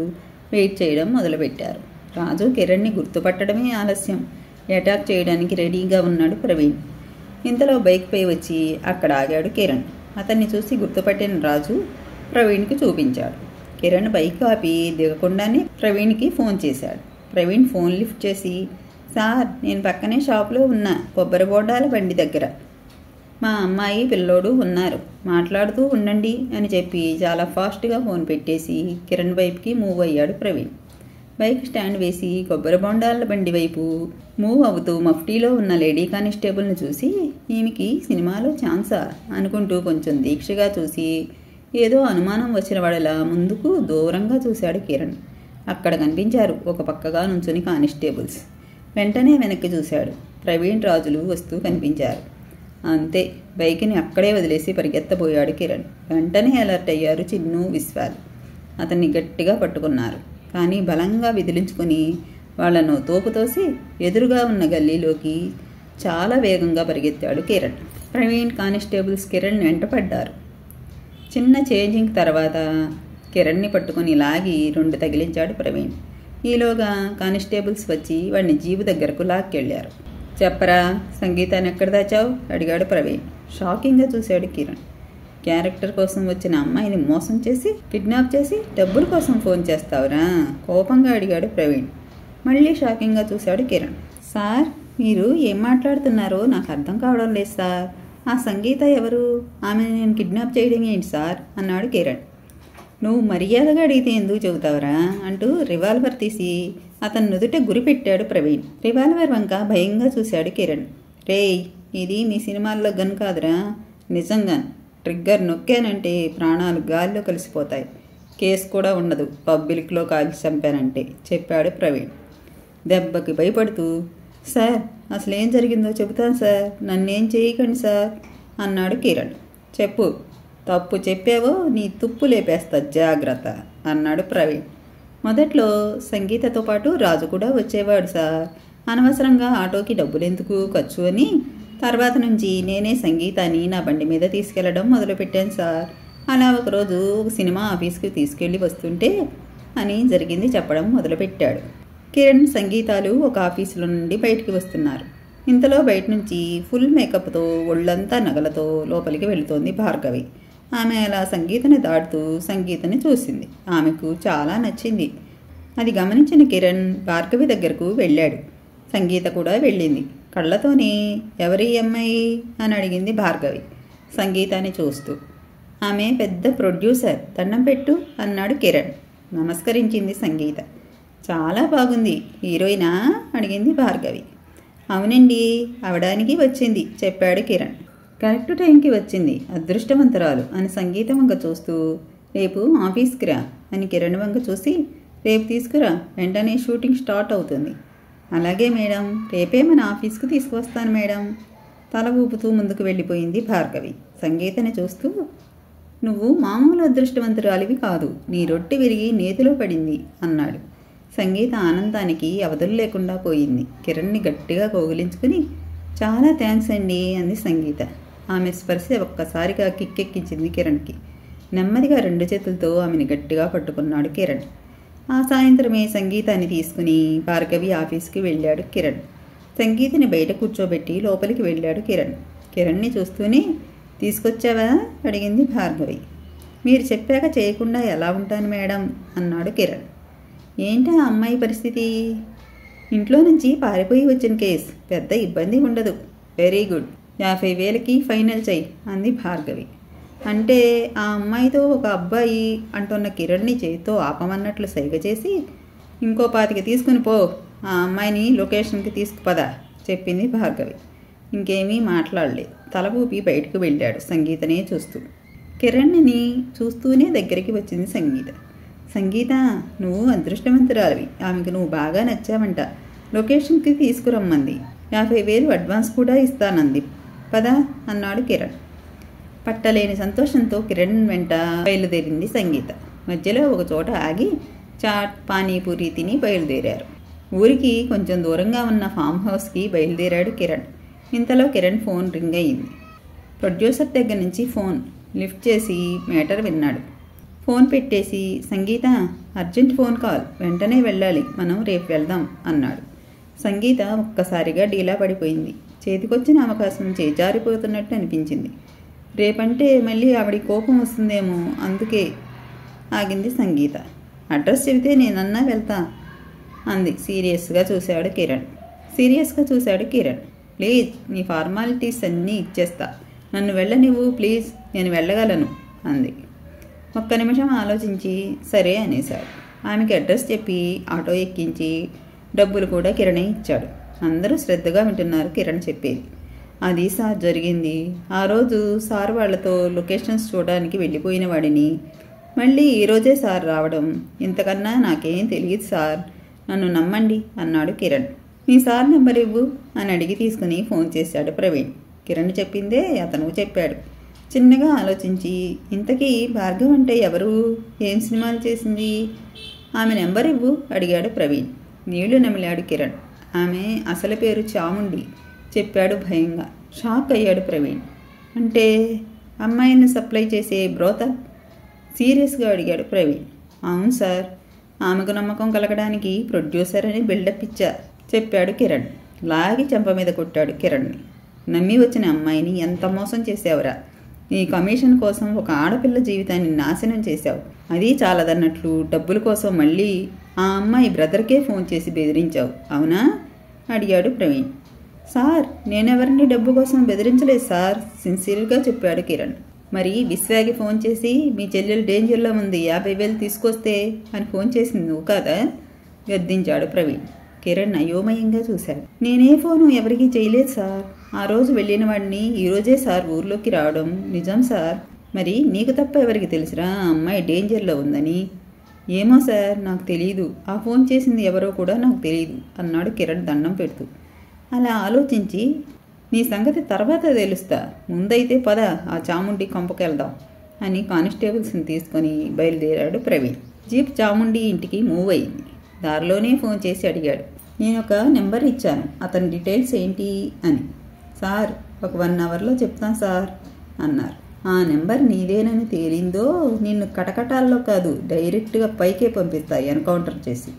వెయిట్ చేయడం మొదలుపెట్టారు. రాజు కిరణ్ని గుర్తుపట్టడమే ఆలస్యం. అటాక్ చేయడానికి రెడీగా ఉన్నాడు ప్రవీణ్. ఇంతలో బైక్పై వచ్చి అక్కడ ఆగాడు కిరణ్. అతన్ని చూసి గుర్తుపట్టిన రాజు ప్రవీణ్కి చూపించాడు. కిరణ్ బైక్ ఆపి దిగకుండానే ప్రవీణ్కి ఫోన్ చేశాడు. ప్రవీణ్ ఫోన్ లిఫ్ట్ చేసి సార్, నేను పక్కనే షాప్లో ఉన్నా, కొబ్బరి బొండాల బండి దగ్గర. మా అమ్మాయి పిల్లోడు ఉన్నారు, మాట్లాడుతూ ఉండండి అని చెప్పి చాలా ఫాస్ట్గా ఫోన్ పెట్టేసి కిరణ్ వైపుకి మూవ్ అయ్యాడు ప్రవీణ్. బైక్ స్టాండ్ వేసి కొబ్బరి బొండాల బండి వైపు మూవ్ అవుతూ మఫ్టీలో ఉన్న లేడీ కానిస్టేబుల్ని చూసి ఈమెకి సినిమాలో ఛాన్సా అనుకుంటూ కొంచెం దీక్షగా చూసి ఏదో అనుమానం వచ్చిన వాడిలా ముందుకు దూరంగా చూశాడు కిరణ్. అక్కడ కనిపించారు ఒక పక్కగా నుంచుని కానిస్టేబుల్స్. వెంటనే వెనక్కి చూశాడు. ప్రవీణ్, రాజులు వస్తూ కనిపించారు. అంతే, బైక్ని అక్కడే వదిలేసి పరిగెత్తబోయాడు కిరణ్. వెంటనే అలర్ట్ అయ్యారు చిన్ను, విశ్వాలు. అతన్ని గట్టిగా పట్టుకున్నారు. కానీ బలంగా విదిలించుకుని వాళ్లను తోపుతోసి ఎదురుగా ఉన్న గల్లీలోకి చాలా వేగంగా పరిగెత్తాడు కిరణ్. ప్రవీణ్, కానిస్టేబుల్స్ కిరణ్ వెంటపడ్డారు. చిన్న చేంజింగ్ తర్వాత కిరణ్ని పట్టుకుని లాగి 2 తగిలించాడు ప్రవీణ్. ఈలోగా కానిస్టేబుల్స్ వచ్చి వాడిని జీబు దగ్గరకు లాక్కెళ్ళారు. చెప్పరా, సంగీతాన్ని ఎక్కడ దాచావు అడిగాడు ప్రవీణ్. షాకింగ్గా చూశాడు కిరణ్. క్యారెక్టర్ కోసం వచ్చిన అమ్మాయిని మోసం చేసి కిడ్నాప్ చేసి డబ్బుల కోసం ఫోన్ చేస్తావురా కోపంగా అడిగాడు ప్రవీణ్. మళ్ళీ షాకింగ్గా చూశాడు కిరణ్. సార్, మీరు ఏం మాట్లాడుతున్నారో నాకు అర్థం కావడం లేదు సార్. ఆ సంగీత ఎవరు? ఆమెను నేను కిడ్నాప్ చేయడం ఏంటి సార్ అన్నాడు కిరణ్. నువ్వు మర్యాదగా అడిగితే ఎందుకు చెబుతావురా అంటూ రివాల్వర్ తీసి అతను నుదుట గురి పెట్టాడు ప్రవీణ్. రివాల్వర్ వంక భయంగా చూశాడు కిరణ్. రేయ్, ఇది మీ సినిమాల్లో గన్ కాదురా, నిజంగా ట్రిగ్గర్ నొక్కానంటే ప్రాణాలు గాల్లో కలిసిపోతాయి, కేసు కూడా ఉండదు పబ్లిక్లో కాల్చి చంపానంటే చెప్పాడు ప్రవీణ్. దెబ్బకి భయపడుతూ సార్, అసలేం జరిగిందో చెబుతాను సార్, నన్నేం చేయకండి సార్ అన్నాడు కిరణ్. చెప్పు, తప్పు చెప్పావో నీ తుప్పు లేపేస్తా, జాగ్రత్త. అన్నాడు ప్రవీణ్. మొదట్లో సంగీతతో పాటు రాజు కూడా వచ్చేవాడు సార్. అనవసరంగా ఆటోకి డబ్బులెందుకు ఖర్చు అని తర్వాత నుంచి నేనే సంగీతాన్ని నా బండి మీద తీసుకెళ్లడం మొదలుపెట్టాను సార్. అలా ఒకరోజు ఒక సినిమా ఆఫీస్కి తీసుకెళ్ళి వస్తుంటే అని జరిగింది చెప్పడం మొదలుపెట్టాడు. కిరణ్, సంగీతాలు ఒక ఆఫీసులో నుండి బయటికి వస్తున్నారు. ఇంతలో బయట నుంచి ఫుల్ మేకప్తో ఒళ్ళంతా నగలతో లోపలికి వెళుతోంది భార్గవి. ఆమె అలా సంగీతని దాటుతూ సంగీతని చూసింది. ఆమెకు చాలా నచ్చింది. అది గమనించిన కిరణ్ భార్గవి దగ్గరకు వెళ్ళాడు. సంగీత కూడా వెళ్ళింది. కళ్ళతోనే ఎవరి అమ్మాయి అని అడిగింది భార్గవి సంగీతాన్ని చూస్తూ. ఆమె పెద్ద ప్రొడ్యూసర్, దండం పెట్టు అన్నాడు కిరణ్. నమస్కరించింది సంగీత. చాలా బాగుంది. హీరోయినా అడిగింది భార్గవి. అవునండి, అవడానికి వచ్చింది చెప్పాడు కిరణ్. కరెక్ట్ టైంకి వచ్చింది, అదృష్టవంతురాలు అని సంగీతం వంక చూస్తూ రేపు ఆఫీస్కి రా అని కిరణ్ వంక చూసి రేపు తీసుకురా, వెంటనే షూటింగ్ స్టార్ట్ అవుతుంది. అలాగే మేడం, రేపే మన ఆఫీస్కి తీసుకువస్తాను మేడం. తల ఊపుతూ ముందుకు వెళ్ళిపోయింది భార్గవి. సంగీతని చూస్తూ నువ్వు మామూలు అదృష్టవంతురాలివి కాదు, నీ రొట్టె విరిగి నేతిలో పడింది అన్నాడు. సంగీత ఆనందానికి అవధులు లేకుండా పోయింది. కిరణ్ని గట్టిగా కౌగిలించుకుని చాలా థ్యాంక్స్ అండి అంది సంగీత. ఆమె స్పర్శ ఒక్కసారిగా కిక్కెక్కించింది కిరణ్కి. నెమ్మదిగా 2 చేతులతో ఆమెను గట్టిగా పట్టుకున్నాడు కిరణ్. ఆ సాయంత్రమే సంగీతాన్ని తీసుకుని భార్గవి ఆఫీస్కి వెళ్ళాడు కిరణ్. సంగీతని బయట కూర్చోబెట్టి లోపలికి వెళ్ళాడు కిరణ్. కిరణ్ని చూస్తూనే తీసుకొచ్చావా అడిగింది భార్గవి. మీరు చెప్పాక చేయకుండా ఎలా ఉంటాను మేడం అన్నాడు కిరణ్. ఏంటా అమ్మాయి పరిస్థితి? ఇంట్లో నుంచి పారిపోయి వచ్చిన కేసు, పెద్ద ఇబ్బంది ఉండదు. వెరీ గుడ్, 50,000కి ఫైనల్ చెయ్యి అంది భార్గవి. అంటే ఆ అమ్మాయితో ఒక అబ్బాయి అంటున్న కిరణ్ని చేతితో ఆపమన్నట్లు సైగ చేసి ఇంకో 25 తీసుకుని పో, ఆ అమ్మాయిని లొకేషన్కి తీసుకుపదా చెప్పింది భార్గవి. ఇంకేమీ మాట్లాడలేదు. తల ఊపి బయటకు వెళ్ళాడు సంగీతనే చూస్తూ. కిరణ్ని చూస్తూనే దగ్గరికి వచ్చింది సంగీత. సంగీత, నువ్వు అదృష్టవంతురాలివి, ఆమెకు నువ్వు బాగా నచ్చావంట, లొకేషన్కి తీసుకురమ్మంది, 50,000 అడ్వాన్స్ కూడా ఇస్తానంది, పదా అన్నాడు కిరణ్. పట్టలేని సంతోషంతో కిరణ్ వెంట బయలుదేరింది సంగీత. మధ్యలో ఒక చోట ఆగి చాట్, పానీపూరి తిని బయలుదేరారు. ఊరికి కొంచెం దూరంగా ఉన్న ఫామ్ హౌస్కి బయలుదేరాడు కిరణ్. ఇంతలో కిరణ్ ఫోన్ రింగ్ అయింది. ప్రొడ్యూసర్ దగ్గర నుంచి ఫోన్ లిఫ్ట్ చేసి మేటర్ విన్నాడు. ఫోన్ పెట్టేసి సంగీత, అర్జెంట్ ఫోన్ కాల్, వెంటనే వెళ్ళాలి, మనం రేపు వెళ్దాం అన్నాడు. సంగీత ఒక్కసారిగా డీలా పడిపోయింది. చేతికొచ్చిన అవకాశం చేజారిపోతున్నట్టు అనిపించింది. రేపంటే మళ్ళీ ఆవిడ కోపం వస్తుందేమో, అందుకే ఆగింది సంగీత. అడ్రస్ చెబితే నేనన్నా వెళ్తా అంది. సీరియస్గా చూశాడు కిరణ్. ప్లీజ్, నీ ఫార్మాలిటీస్ అన్నీ ఇచ్చేస్తా, నన్ను వెళ్ళనివ్వు ప్లీజ్, నేను వెళ్ళగలను అంది. ఒక్క నిమిషం ఆలోచించి సరే అనేశాడు. ఆమెకి అడ్రస్ చెప్పి ఆటో ఎక్కించి డబ్బులు కూడా కిరణే ఇచ్చాడు. అందరూ శ్రద్ధగా వింటున్నారు కిరణ్ చెప్పేది. అది సార్ జరిగింది. ఆ రోజు సార్ వాళ్లతో లొకేషన్స్ చూడడానికి వెళ్ళిపోయిన వాడిని మళ్ళీ ఈరోజే సార్ రావడం, ఇంతకన్నా నాకేం తెలియదు సార్, నన్ను నమ్మండి అన్నాడు కిరణ్. మీ సార్ నెంబర్ ఇవ్వు అని అడిగి తీసుకుని ఫోన్ చేశాడు ప్రవీణ్. కిరణ్ చెప్పిందే అతను చెప్పాడు. చిన్నగా ఆలోచించి ఇంతకీ భార్గవ్ అంటే ఎవరు, ఏం సినిమాలు చేసింది, ఆమె నెంబర్ ఇవ్వు అడిగాడు ప్రవీణ్. నీళ్లు నమిలాడు కిరణ్. ఆమె అసలు పేరు చాముండి చెప్పాడు భయంగా. షాక్ అయ్యాడు ప్రవీణ్. అంటే అమ్మాయిని సప్లై చేసే బ్రోతర్? సీరియస్గా అడిగాడు ప్రవీణ్. అవును సార్, ఆమెకు నమ్మకం కలగడానికి ప్రొడ్యూసర్ అని బిల్డప్ ఇచ్చా చెప్పాడు కిరణ్. లాగి చెంప మీద కొట్టాడు కిరణ్ని. నమ్మి వచ్చిన అమ్మాయిని ఎంత మోసం చేసావురా, నీ కమిషన్ కోసం ఒక ఆడపిల్ల జీవితాన్ని నాశనం చేశావు. అది చాలదన్నట్లు డబ్బుల కోసం మళ్ళీ ఆ అమ్మాయి బ్రదర్కే ఫోన్ చేసి బెదిరించావు, అవునా అడిగాడు ప్రవీణ్. సార్, నేనెవరిని డబ్బు కోసం బెదిరించలేదు సార్, సిన్సియర్గా చెప్పాడు కిరణ్. మరి విశ్వాకి ఫోన్ చేసి మీ చెల్లెలు డేంజర్లో ఉంది, 50,000 తీసుకొస్తే అని ఫోన్ చేసింది నువ్వు కాదా గద్దించాడు ప్రవీణ్. కిరణ్ అయోమయంగా చూశాడు. నేనే ఫోను ఎవరికీ చేయలేదు సార్, ఆ రోజు వెళ్ళిన వాడిని ఈరోజే సార్ ఊర్లోకి రావడం నిజం సార్. మరి నీకు తప్ప ఎవరికి తెలుసురా ఆ అమ్మాయి డేంజర్లో ఉందని? ఏమో సార్, నాకు తెలీదు, ఆ ఫోన్ చేసింది ఎవరో కూడా నాకు తెలీదు అన్నాడు కిరణ్ దండం పెడుతూ. అలా ఆలోచించి నీ సంగతి తర్వాత తెలుస్తా, ముందైతే పద ఆ చాముండి కొంపకెళ్దాం అని కానిస్టేబుల్స్ని తీసుకొని బయలుదేరాడు ప్రవీణ్. జీప్ చాముండి ఇంటికి మూవ్ అయింది. దారిలోనే ఫోన్ చేసి అడిగాడు, నేను ఒక నెంబర్ ఇచ్చాను, అతని డీటెయిల్స్ ఏంటి అని. సార్, ఒక 1 అవర్లో చెప్తాను సార్ అన్నారు. ఆ నెంబర్ నీదేనని తేలిందో నిన్ను కటకటాల్లో కాదు డైరెక్ట్గా పైకే పంపిస్తా ఎన్కౌంటర్ చేసి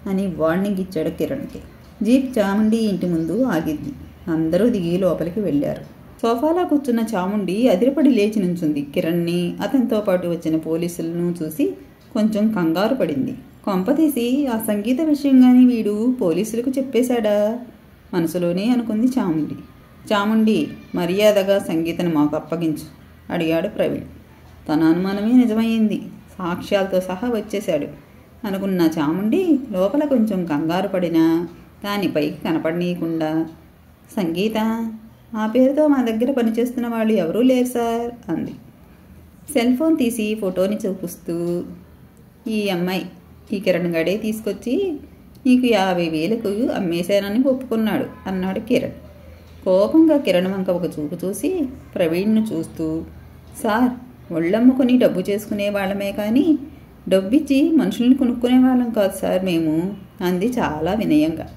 అని వార్నింగ్ ఇచ్చాడు కిరణ్కి. జీప్ చాముండి ఇంటి ముందు ఆగింది. అందరూ దిగి లోపలికి వెళ్ళారు. సోఫాలో కూర్చున్న చాముండి అదిరిపడి లేచి నుంచుంది. కిరణ్ని, అతనితో పాటు వచ్చిన పోలీసులను చూసి కొంచెం కంగారు పడింది. కొంపతీసి ఆ సంగీత విషయం కానీ వీడు పోలీసులకు చెప్పేశాడా మనసులోనే అనుకుంది చాముండి. చాముండి, మర్యాదగా సంగీతను మాకు అప్పగించు అడిగాడు ప్రవీణ్. తన అనుమానమే నిజమైంది. సాక్ష్యాలతో సహా వచ్చేశాడు అనుకున్న చాముండి లోపల కొంచెం కంగారు పడినా దాని పైకి కనపడనీయకుండా, సంగీత, ఆ పేరుతో మా దగ్గర పనిచేస్తున్న వాళ్ళు ఎవరూ లేరు సార్ అంది. సెల్ ఫోన్ తీసి ఫోటోని చూపిస్తూ, ఈ అమ్మాయి ఈ కిరణ్ గడే తీసుకొచ్చి నీకు 50,000కు అమ్మేశానని ఒప్పుకున్నాడు అన్నాడు కిరణ్. కోపంగా కిరణ్ వంక ఒక చూపు చూసి ప్రవీణ్ను చూస్తూ, సార్, ఒళ్ళమ్ముకొని డబ్బు చేసుకునే వాళ్ళమే కానీ డబ్బిచ్చి మనుషుల్ని కొనుక్కునే వాళ్ళం కాదు సార్ మేము అంది చాలా వినయంగా.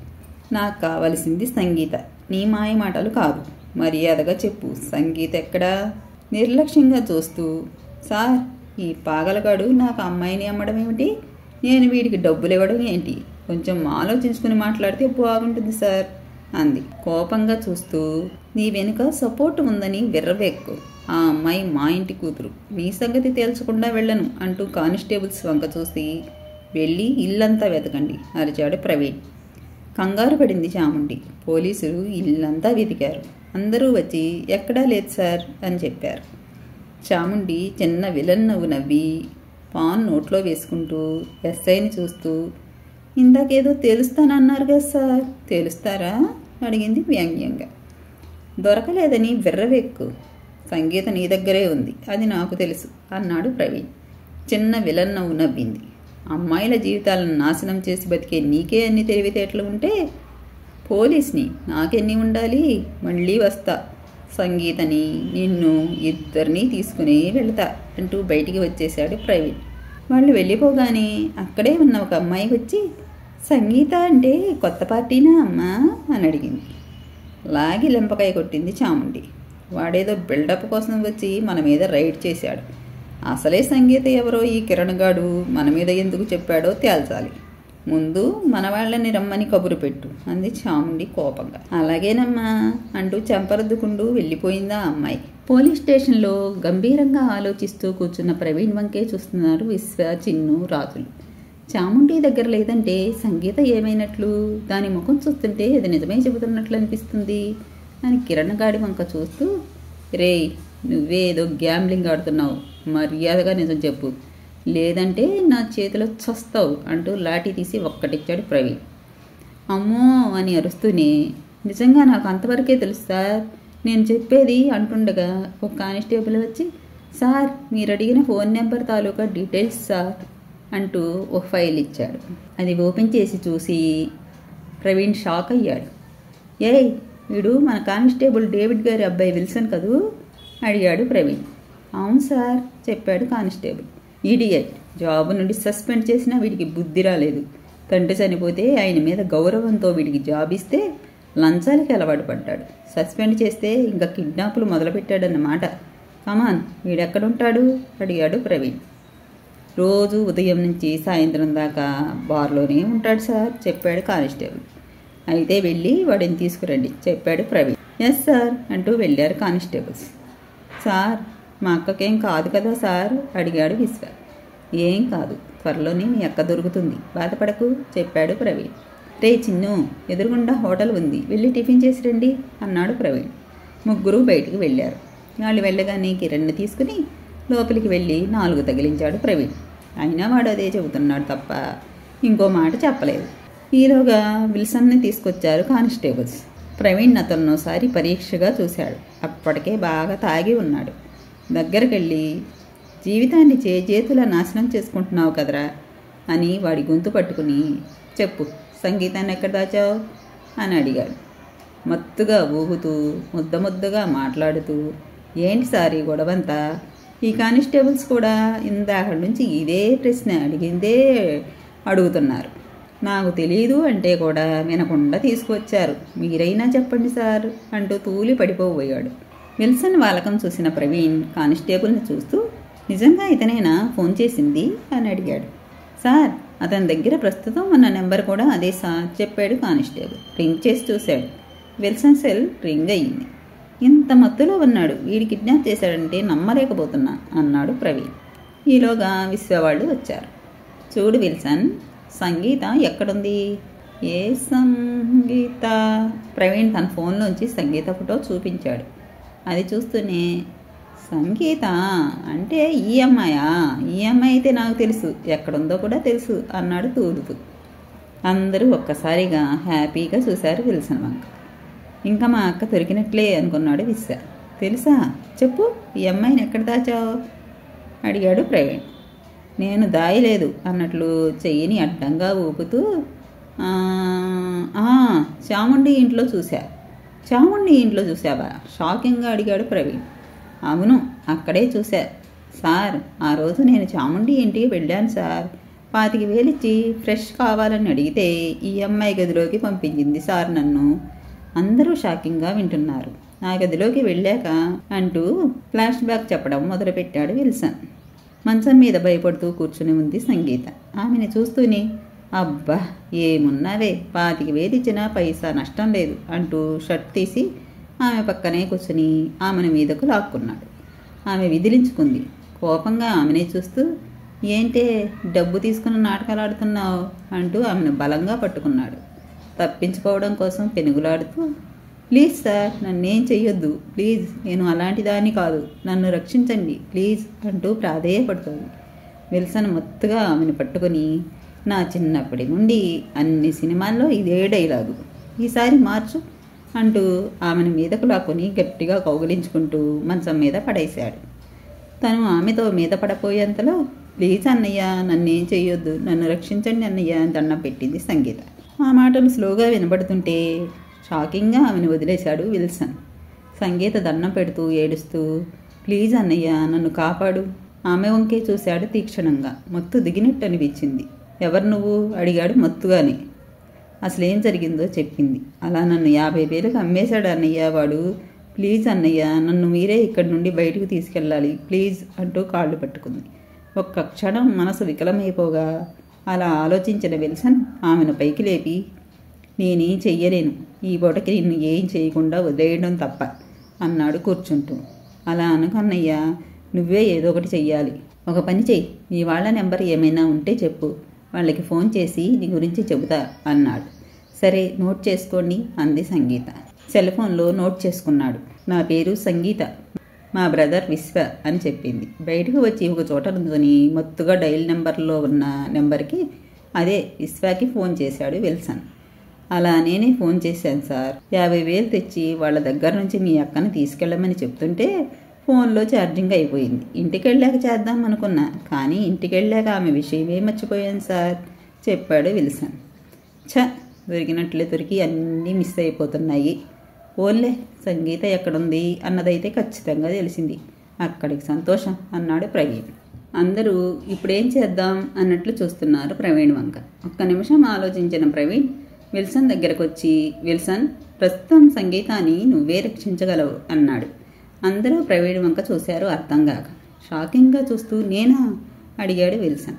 నాకు కావలసింది సంగీత, నీ మాయ మాటలు కాదు. మర్యాదగా చెప్పు, సంగీత ఎక్కడా? నిర్లక్ష్యంగా చూస్తూ, సార్, ఈ పాగలగాడు నాకు అమ్మాయిని అమ్మడం ఏమిటి, నేను వీడికి డబ్బులు ఇవ్వడం ఏంటి, కొంచెం ఆలోచించుకుని మాట్లాడితే బాగుంటుంది సార్ అంది కోపంగా చూస్తూ. నీ వెనుక సపోర్ట్ ఉందని విర్రవేక్కు. ఆ అమ్మాయి మా ఇంటి కూతురు, నీ సంగతి తేల్చకుండా వెళ్ళను అంటూ కానిస్టేబుల్స్ వంక చూసి, వెళ్ళి ఇల్లంతా వెతకండి అరిచాడు ప్రవీణ్. కంగారు పడింది చాముండి. పోలీసులు ఇల్లంతా వెతికారు. అందరూ వచ్చి ఎక్కడా లేదు సార్ అని చెప్పారు. చాముండి చిన్న విలన్ నవ్వు నవ్వి పాన్ నోట్లో వేసుకుంటూ ఎస్ఐని చూస్తూ, ఇందాకేదో తేలుస్తానన్నారు కదా సార్, తేలుస్తారా అడిగింది వ్యంగ్యంగా. దొరకలేదని విర్రవేక్కు. సంగీత నీ దగ్గరే ఉంది, అది నాకు తెలుసు అన్నాడు ప్రవీణ్. చిన్న విలన్ నవ్వు నవ్వింది. అమ్మాయిల జీవితాలను నాశనం చేసి బతికే నీకే అన్ని తెలివితేటలు ఉంటే పోలీస్ని నాకెన్ని ఉండాలి? మళ్ళీ వస్తా, సంగీతని నిన్ను ఇద్దరినీ తీసుకుని వెళతా అంటూ బయటికి వచ్చేశాడు ప్రవీణ్. వాళ్ళు వెళ్ళిపోగానే అక్కడే ఉన్న ఒక అమ్మాయి వచ్చి, సంగీత అంటే కొత్త పార్టీనా అమ్మా అని అడిగింది. లాగి లెంపకాయ కొట్టింది చాముండి. వాడేదో బిల్డప్ కోసం వచ్చి మన మీద రైడ్ చేశాడు. అసలే సంగీత ఎవరో ఈ కిరణ్ గాడు మన మీద ఎందుకు చెప్పాడో తేల్చాలి. ముందు మన వాళ్ళని రమ్మని కబురు పెట్టు అంది చాముండి కోపంగా. అలాగేనమ్మా అంటూ చెంపరద్దుకుంటూ వెళ్ళిపోయిందా అమ్మాయి. పోలీస్ స్టేషన్లో గంభీరంగా ఆలోచిస్తూ కూర్చున్న ప్రవీణ్ వంకే చూస్తున్నారు విశ్వ, చిన్ను, రాజులు. చాముండి దగ్గర లేదంటే సంగీత ఏమైనట్లు? దాని ముఖం చూస్తుంటే అది నిజమే చెబుతున్నట్లు అనిపిస్తుంది అని కిరణ్ గాడి వంక చూస్తూ, రేయ్, నువ్వేదో గ్యాంబ్లింగ్ ఆడుతున్నావు, మర్యాదగా నిజం చెప్పు, లేదంటే నా చేతిలో చస్తావు అంటూ లాఠీ తీసి ఒక్కటిచ్చాడు ప్రవీణ్. అమ్మో అని అరుస్తూనే, నిజంగా నాకు అంతవరకే తెలుసు సార్, నేను చెప్పేది అంటుండగా ఒక కానిస్టేబుల్ వచ్చి, సార్, మీరు అడిగిన ఫోన్ నెంబర్ తాలూకా డీటెయిల్స్ సార్ అంటూ ఒక ఫైల్ ఇచ్చాడు. అది ఓపెన్ చేసి చూసి ప్రవీణ్ షాక్ అయ్యాడు. ఏయ్, వీడు మన కానిస్టేబుల్ డేవిడ్ గారి అబ్బాయి విల్సన్ కదూ అడిగాడు ప్రవీణ్. అవును సార్ చెప్పాడు కానిస్టేబుల్. ఈడియట్, జాబు నుండి సస్పెండ్ చేసినా వీడికి బుద్ధి రాలేదు. తండ్రి చనిపోతే ఆయన మీద గౌరవంతో వీడికి జాబ్ ఇస్తే లంచాలకి అలవాటు పడ్డాడు. సస్పెండ్ చేస్తే ఇంకా కిడ్నాపులు మొదలుపెట్టాడన్నమాట. కమాన్, వీడెక్కడుంటాడు అడిగాడు ప్రవీణ్. రోజు ఉదయం నుంచి సాయంత్రం దాకా బార్లోనే ఉంటాడు సార్ చెప్పాడు కానిస్టేబుల్. అయితే వెళ్ళి వాడిని తీసుకురండి చెప్పాడు ప్రవీణ్. ఎస్ సార్ అంటూ వెళ్ళారు కానిస్టేబుల్స్. సార్, మా అక్కకేం కాదు కదా సార్ అడిగాడు విశ్వ. ఏం కాదు, త్వరలోనే మీ అక్క దొరుకుతుంది, బాధపడకు చెప్పాడు ప్రవీణ్. రే చిన్ను, ఎదురుగుండా హోటల్ ఉంది, వెళ్ళి టిఫిన్ చేసి రండి అన్నాడు ప్రవీణ్. ముగ్గురు బయటికి వెళ్ళారు. వాళ్ళు వెళ్ళగానే కిరణ్ని తీసుకుని లోపలికి వెళ్ళి 4 తగిలించాడు ప్రవీణ్. అయినా వాడు అదే చెబుతున్నాడు తప్ప ఇంకో మాట చెప్పలేదు. ఈలోగా విల్సన్ని తీసుకొచ్చారు కానిస్టేబుల్స్. ప్రవీణ్ అతన్నోసారి పరీక్షగా చూశాడు. అప్పటికే బాగా తాగి ఉన్నాడు. దగ్గరకెళ్ళి, జీవితాన్ని చేతుల నాశనం చేసుకుంటున్నావు కదరా అని వాడి గొంతు పట్టుకుని, చెప్పు, సంగీతాన్ని ఎక్కడ దాచావు అని అడిగాడు. మత్తుగా ఊగుతూ ముద్దగా మాట్లాడుతూ, ఏంటి సార్ ఈ గొడవంతా ఈ కానిస్టేబుల్స్ కూడా ఇందాక నుంచి ఇదే ప్రశ్న అడిగిందే అడుగుతున్నారు. నాకు తెలియదు అంటే కూడా వినకుండా తీసుకువచ్చారు. మీరైనా చెప్పండి సార్ అంటూ తూలి పడిపోబోయాడు. విల్సన్ వాలకం చూసిన ప్రవీణ్ కానిస్టేబుల్ని చూస్తూ, నిజంగా ఇతనైనా ఫోన్ చేసింది అని అడిగాడు. సార్, అతని దగ్గర ప్రస్తుతం ఉన్న నెంబర్ కూడా అదే సార్ చెప్పాడు కానిస్టేబుల్. రింగ్ చేసి చూశాడు. విల్సన్ సెల్ రింగ్ అయ్యింది. ఇంత మత్తులో ఉన్నాడు, వీడి కిడ్నాప్ చేశాడంటే నమ్మలేకపోతున్నా అన్నాడు ప్రవీణ్. ఈలోగా విశ్వవాళ్ళు వచ్చారు. చూడు విల్సన్, సంగీత ఎక్కడుంది? ఏ సంగీత? ప్రవీణ్ తన ఫోన్లోంచి సంగీత ఫోటో చూపించాడు. అది చూస్తూనే, సంగీత అంటే ఈ అమ్మాయా? ఈ అమ్మాయి అయితే నాకు తెలుసు, ఎక్కడుందో కూడా తెలుసు అన్నాడు తూలుతూ. అందరూ ఒక్కసారిగా హ్యాపీగా చూశారు విల్సన్ వంక. ఇంకా మా అక్క దొరికినట్లే అనుకున్నాడు విశ్వ. తెలుసా? చెప్పు, ఈ అమ్మాయిని ఎక్కడ దాచావు అడిగాడు ప్రవీణ్. నేను దాయలేదు అన్నట్లు చెయ్యిని అడ్డంగా ఊపుతూ, చాముండి ఇంట్లో చూశా. చాముండి ఇంట్లో చూసావా? షాకింగ్గా అడిగాడు ప్రవీణ్. అవును, అక్కడే చూశా సార్. ఆ రోజు నేను చాముండి ఇంటికి వెళ్ళాను సార్. 25,000 ఇచ్చి ఫ్రెష్ కావాలని అడిగితే ఈ అమ్మాయి గదిలోకి పంపించింది సార్ నన్ను. అందరూ షాకింగ్గా వింటున్నారు. ఆ గదిలోకి వెళ్ళాక అంటూ ఫ్లాష్ బ్యాక్ చెప్పడం మొదలుపెట్టాడు విల్సన్. మంచం మీద భయపడుతూ కూర్చుని ఉంది సంగీత. ఆమెను చూస్తూనే, అబ్బా ఏమున్నావే, 25,000 ఇచ్చినా పైసా నష్టం లేదు అంటూ షర్ట్ తీసి ఆమె పక్కనే కూర్చుని ఆమెను మీదకు లాక్కున్నాడు. ఆమె విదిలించుకుంది. కోపంగా ఆమెనే చూస్తూ, ఏంటే డబ్బు తీసుకుని నాటకాలు ఆడుతున్నావు అంటూ ఆమెను బలంగా పట్టుకున్నాడు. తప్పించుకోవడం కోసం పెనుగులాడుతూ, ప్లీజ్ సార్, నన్నేం చెయ్యొద్దు ప్లీజ్, నేను అలాంటి దాన్ని కాదు, నన్ను రక్షించండి ప్లీజ్ అంటూ ప్రాధేయపడుతోంది. విల్సన్ మొత్తుగా ఆమెను పట్టుకుని, నా చిన్నప్పటి నుండి అన్ని సినిమాల్లో ఇదే డైలాగు, ఈసారి మార్చు అంటూ ఆమెను మీదకు లాక్కొని గట్టిగా కౌగిలించుకుంటూ మంచం మీద పడేశాడు. తను ఆమెతో మీద పడపోయేంతలో, ప్లీజ్ అన్నయ్య, నన్నేం చెయ్యొద్దు, నన్ను రక్షించండి అన్నయ్య అని దండం పెట్టింది సంగీత. ఆ మాటలు స్లోగా వినబడుతుంటే షాకింగ్గా ఆమెను వదిలేశాడు విల్సన్. సంగీత దండం పెడుతూ ఏడుస్తూ, ప్లీజ్ అన్నయ్య, నన్ను కాపాడు. ఆమె వంకే చూశాడు తీక్షణంగా. మత్తు దిగినట్టు అనిపించింది. ఎవరు నువ్వు అడిగాడు మత్తుగానే. అసలేం జరిగిందో చెప్పింది. అలా నన్ను 50,000కి అమ్మేశాడు అన్నయ్య వాడు. ప్లీజ్ అన్నయ్య, నన్ను మీరే ఇక్కడి నుండి బయటకు తీసుకెళ్ళాలి ప్లీజ్ అంటూ కాళ్ళు పట్టుకుంది. ఒక్క క్షణం మనసు వికలమైపోగా అలా ఆలోచించిన విల్సన్ ఆమెను పైకి లేపి, నేనేం చెయ్యలేను, ఈ పూటకి నిన్ను ఏం చేయకుండా వదిలేయడం తప్ప అన్నాడు కూర్చుంటూ. అలా అనుకన్నయ్య, నువ్వే ఏదో ఒకటి చెయ్యాలి. ఒక పని చెయ్యి, మీ వాళ్ళ నెంబర్ ఏమైనా ఉంటే చెప్పు, వాళ్ళకి ఫోన్ చేసి నీ గురించి చెబుతా అన్నాడు. సరే, నోట్ చేసుకోండి అంది సంగీత. సెల్ ఫోన్లో నోట్ చేసుకున్నాడు. నా పేరు సంగీత, మా బ్రదర్ విశ్వ అని చెప్పింది. బయటకు వచ్చి ఒక చోట నుంచుని మత్తుగా డైల్ నెంబర్లో ఉన్న నెంబర్కి, అదే విశ్వాకి ఫోన్ చేశాడు విల్సన్. అలా నేనే ఫోన్ చేశాను సార్. 50,000 తెచ్చి వాళ్ళ దగ్గర నుంచి మీ అక్కని తీసుకెళ్ళమని చెప్తుంటే ఫోన్లో ఛార్జింగ్ అయిపోయింది. ఇంటికి వెళ్ళాక చేద్దాం అనుకున్నా, కానీ ఇంటికి వెళ్ళాక ఆమె విషయమే మర్చిపోయాను సార్ చెప్పాడు విల్సన్. దొరికినట్లే దొరికి అన్నీ మిస్ అయిపోతున్నాయి. ఓన్లే, సంగీత ఎక్కడుంది అన్నదైతే ఖచ్చితంగా తెలిసింది. అక్కడికి సంతోషం అన్నాడు ప్రవీణ్. అందరూ ఇప్పుడేం చేద్దాం అన్నట్లు చూస్తున్నారు ప్రవీణ్ వంక. ఒక్క నిమిషం ఆలోచించిన ప్రవీణ్ విల్సన్ దగ్గరకు వచ్చి, విల్సన్, ప్రస్తుతం సంగీతాన్ని నువ్వే రక్షించగలవు అన్నాడు. అందరూ ప్రవీణ్ వంక చూశారు అర్థం కాక. షాకింగ్గా చూస్తూ, నేనా అడిగాడు విల్సన్.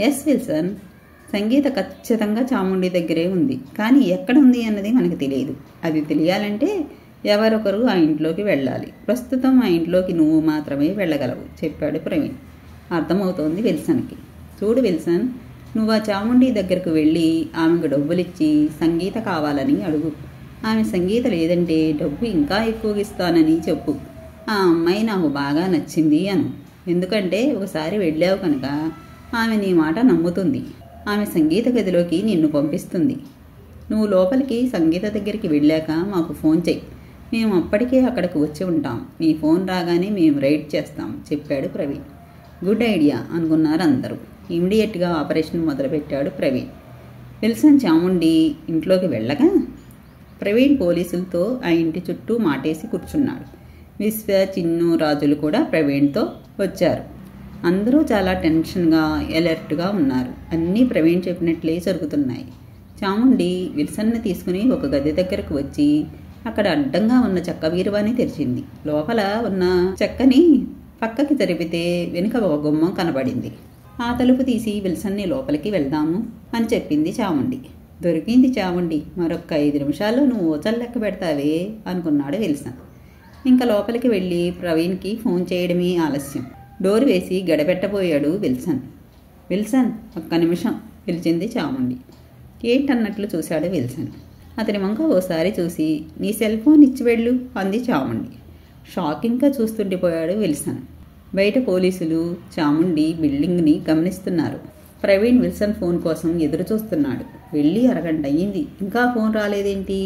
ఎస్ విల్సన్, సంగీత ఖచ్చితంగా చాముండి దగ్గరే ఉంది, కానీ ఎక్కడ ఉంది అన్నది మనకు తెలియదు. అది తెలియాలంటే ఎవరొకరు ఆ ఇంట్లోకి వెళ్ళాలి. ప్రస్తుతం ఆ ఇంట్లోకి నువ్వు మాత్రమే వెళ్ళగలవు చెప్పాడు ప్రవీణ్. అర్థమవుతోంది విల్సన్కి. చూడు విల్సన్, నువ్వు ఆ చాముండి దగ్గరకు వెళ్ళి ఆమెకు డబ్బులిచ్చి సంగీత కావాలని అడుగు. ఆమె సంగీత లేదంటే డబ్బు ఇంకా ఎక్కువగా ఇస్తానని చెప్పు. ఆ అమ్మాయి నాకు బాగా నచ్చింది అను. ఎందుకంటే ఒకసారి వెళ్ళావు కనుక ఆమె నీ మాట నమ్ముతుంది. ఆమె సంగీత గదిలోకి నిన్ను పంపిస్తుంది. నువ్వు లోపలికి సంగీత దగ్గరికి వెళ్ళాక మాకు ఫోన్ చెయ్యి. మేము అప్పటికే అక్కడికి వచ్చి ఉంటాం. నీ ఫోన్ రాగానే మేము రైడ్ చేస్తాం చెప్పాడు ప్రవీణ్. గుడ్ ఐడియా అనుకున్నారు అందరూ. ఇమీడియట్గా ఆపరేషన్ మొదలుపెట్టాడు ప్రవీణ్. విల్సన్ చాముండి ఇంట్లోకి వెళ్ళగా ప్రవీణ్ పోలీసులతో ఆ ఇంటి చుట్టూ మాటేసి కూర్చున్నాడు. విశ్వ, చిన్ను, రాజులు కూడా ప్రవీణ్తో వచ్చారు. అందరూ చాలా టెన్షన్గా అలర్ట్గా ఉన్నారు. అన్నీ ప్రవీణ్ చెప్పినట్లే జరుగుతున్నాయి. చాముండి విల్సన్ని తీసుకుని ఒక గది దగ్గరకు వచ్చి అక్కడ అడ్డంగా ఉన్న చెక్క బీరువాని తెరిచింది. లోపల ఉన్న చెక్కని పక్కకి జరిపితే వెనుక ఒక గుమ్మం కనబడింది. ఆ తలుపు తీసి విల్సన్ని లోపలికి వెళ్దాము అని చెప్పింది చాముండి. దొరికింది చాముండి, మరొక 5 నిమిషాల్లో నువ్వు ఊచలు లెక్క పెడతావే అనుకున్నాడు విల్సన్. ఇంకా లోపలికి వెళ్ళి ప్రవీణ్కి ఫోన్ చేయడమే ఆలస్యం. డోర్ వేసి గడపెట్టబోయాడు విల్సన్. విల్సన్, ఒక్క నిమిషం పిలిచింది చాముండి. ఏంటన్నట్లు చూశాడు విల్సన్. అతని వంక ఓసారి చూసి నీ సెల్ ఫోన్ ఇచ్చి వెళ్ళు అంది చాముండి. షాకింగ్గా చూస్తుండిపోయాడు విల్సన్. బయట పోలీసులు చాముండి బిల్డింగ్ని గమనిస్తున్నారు. ప్రవీణ్ విల్సన్ ఫోన్ కోసం ఎదురు చూస్తున్నాడు. వెళ్ళి అరగంట అయ్యింది, ఇంకా ఫోన్ రాలేదేంటి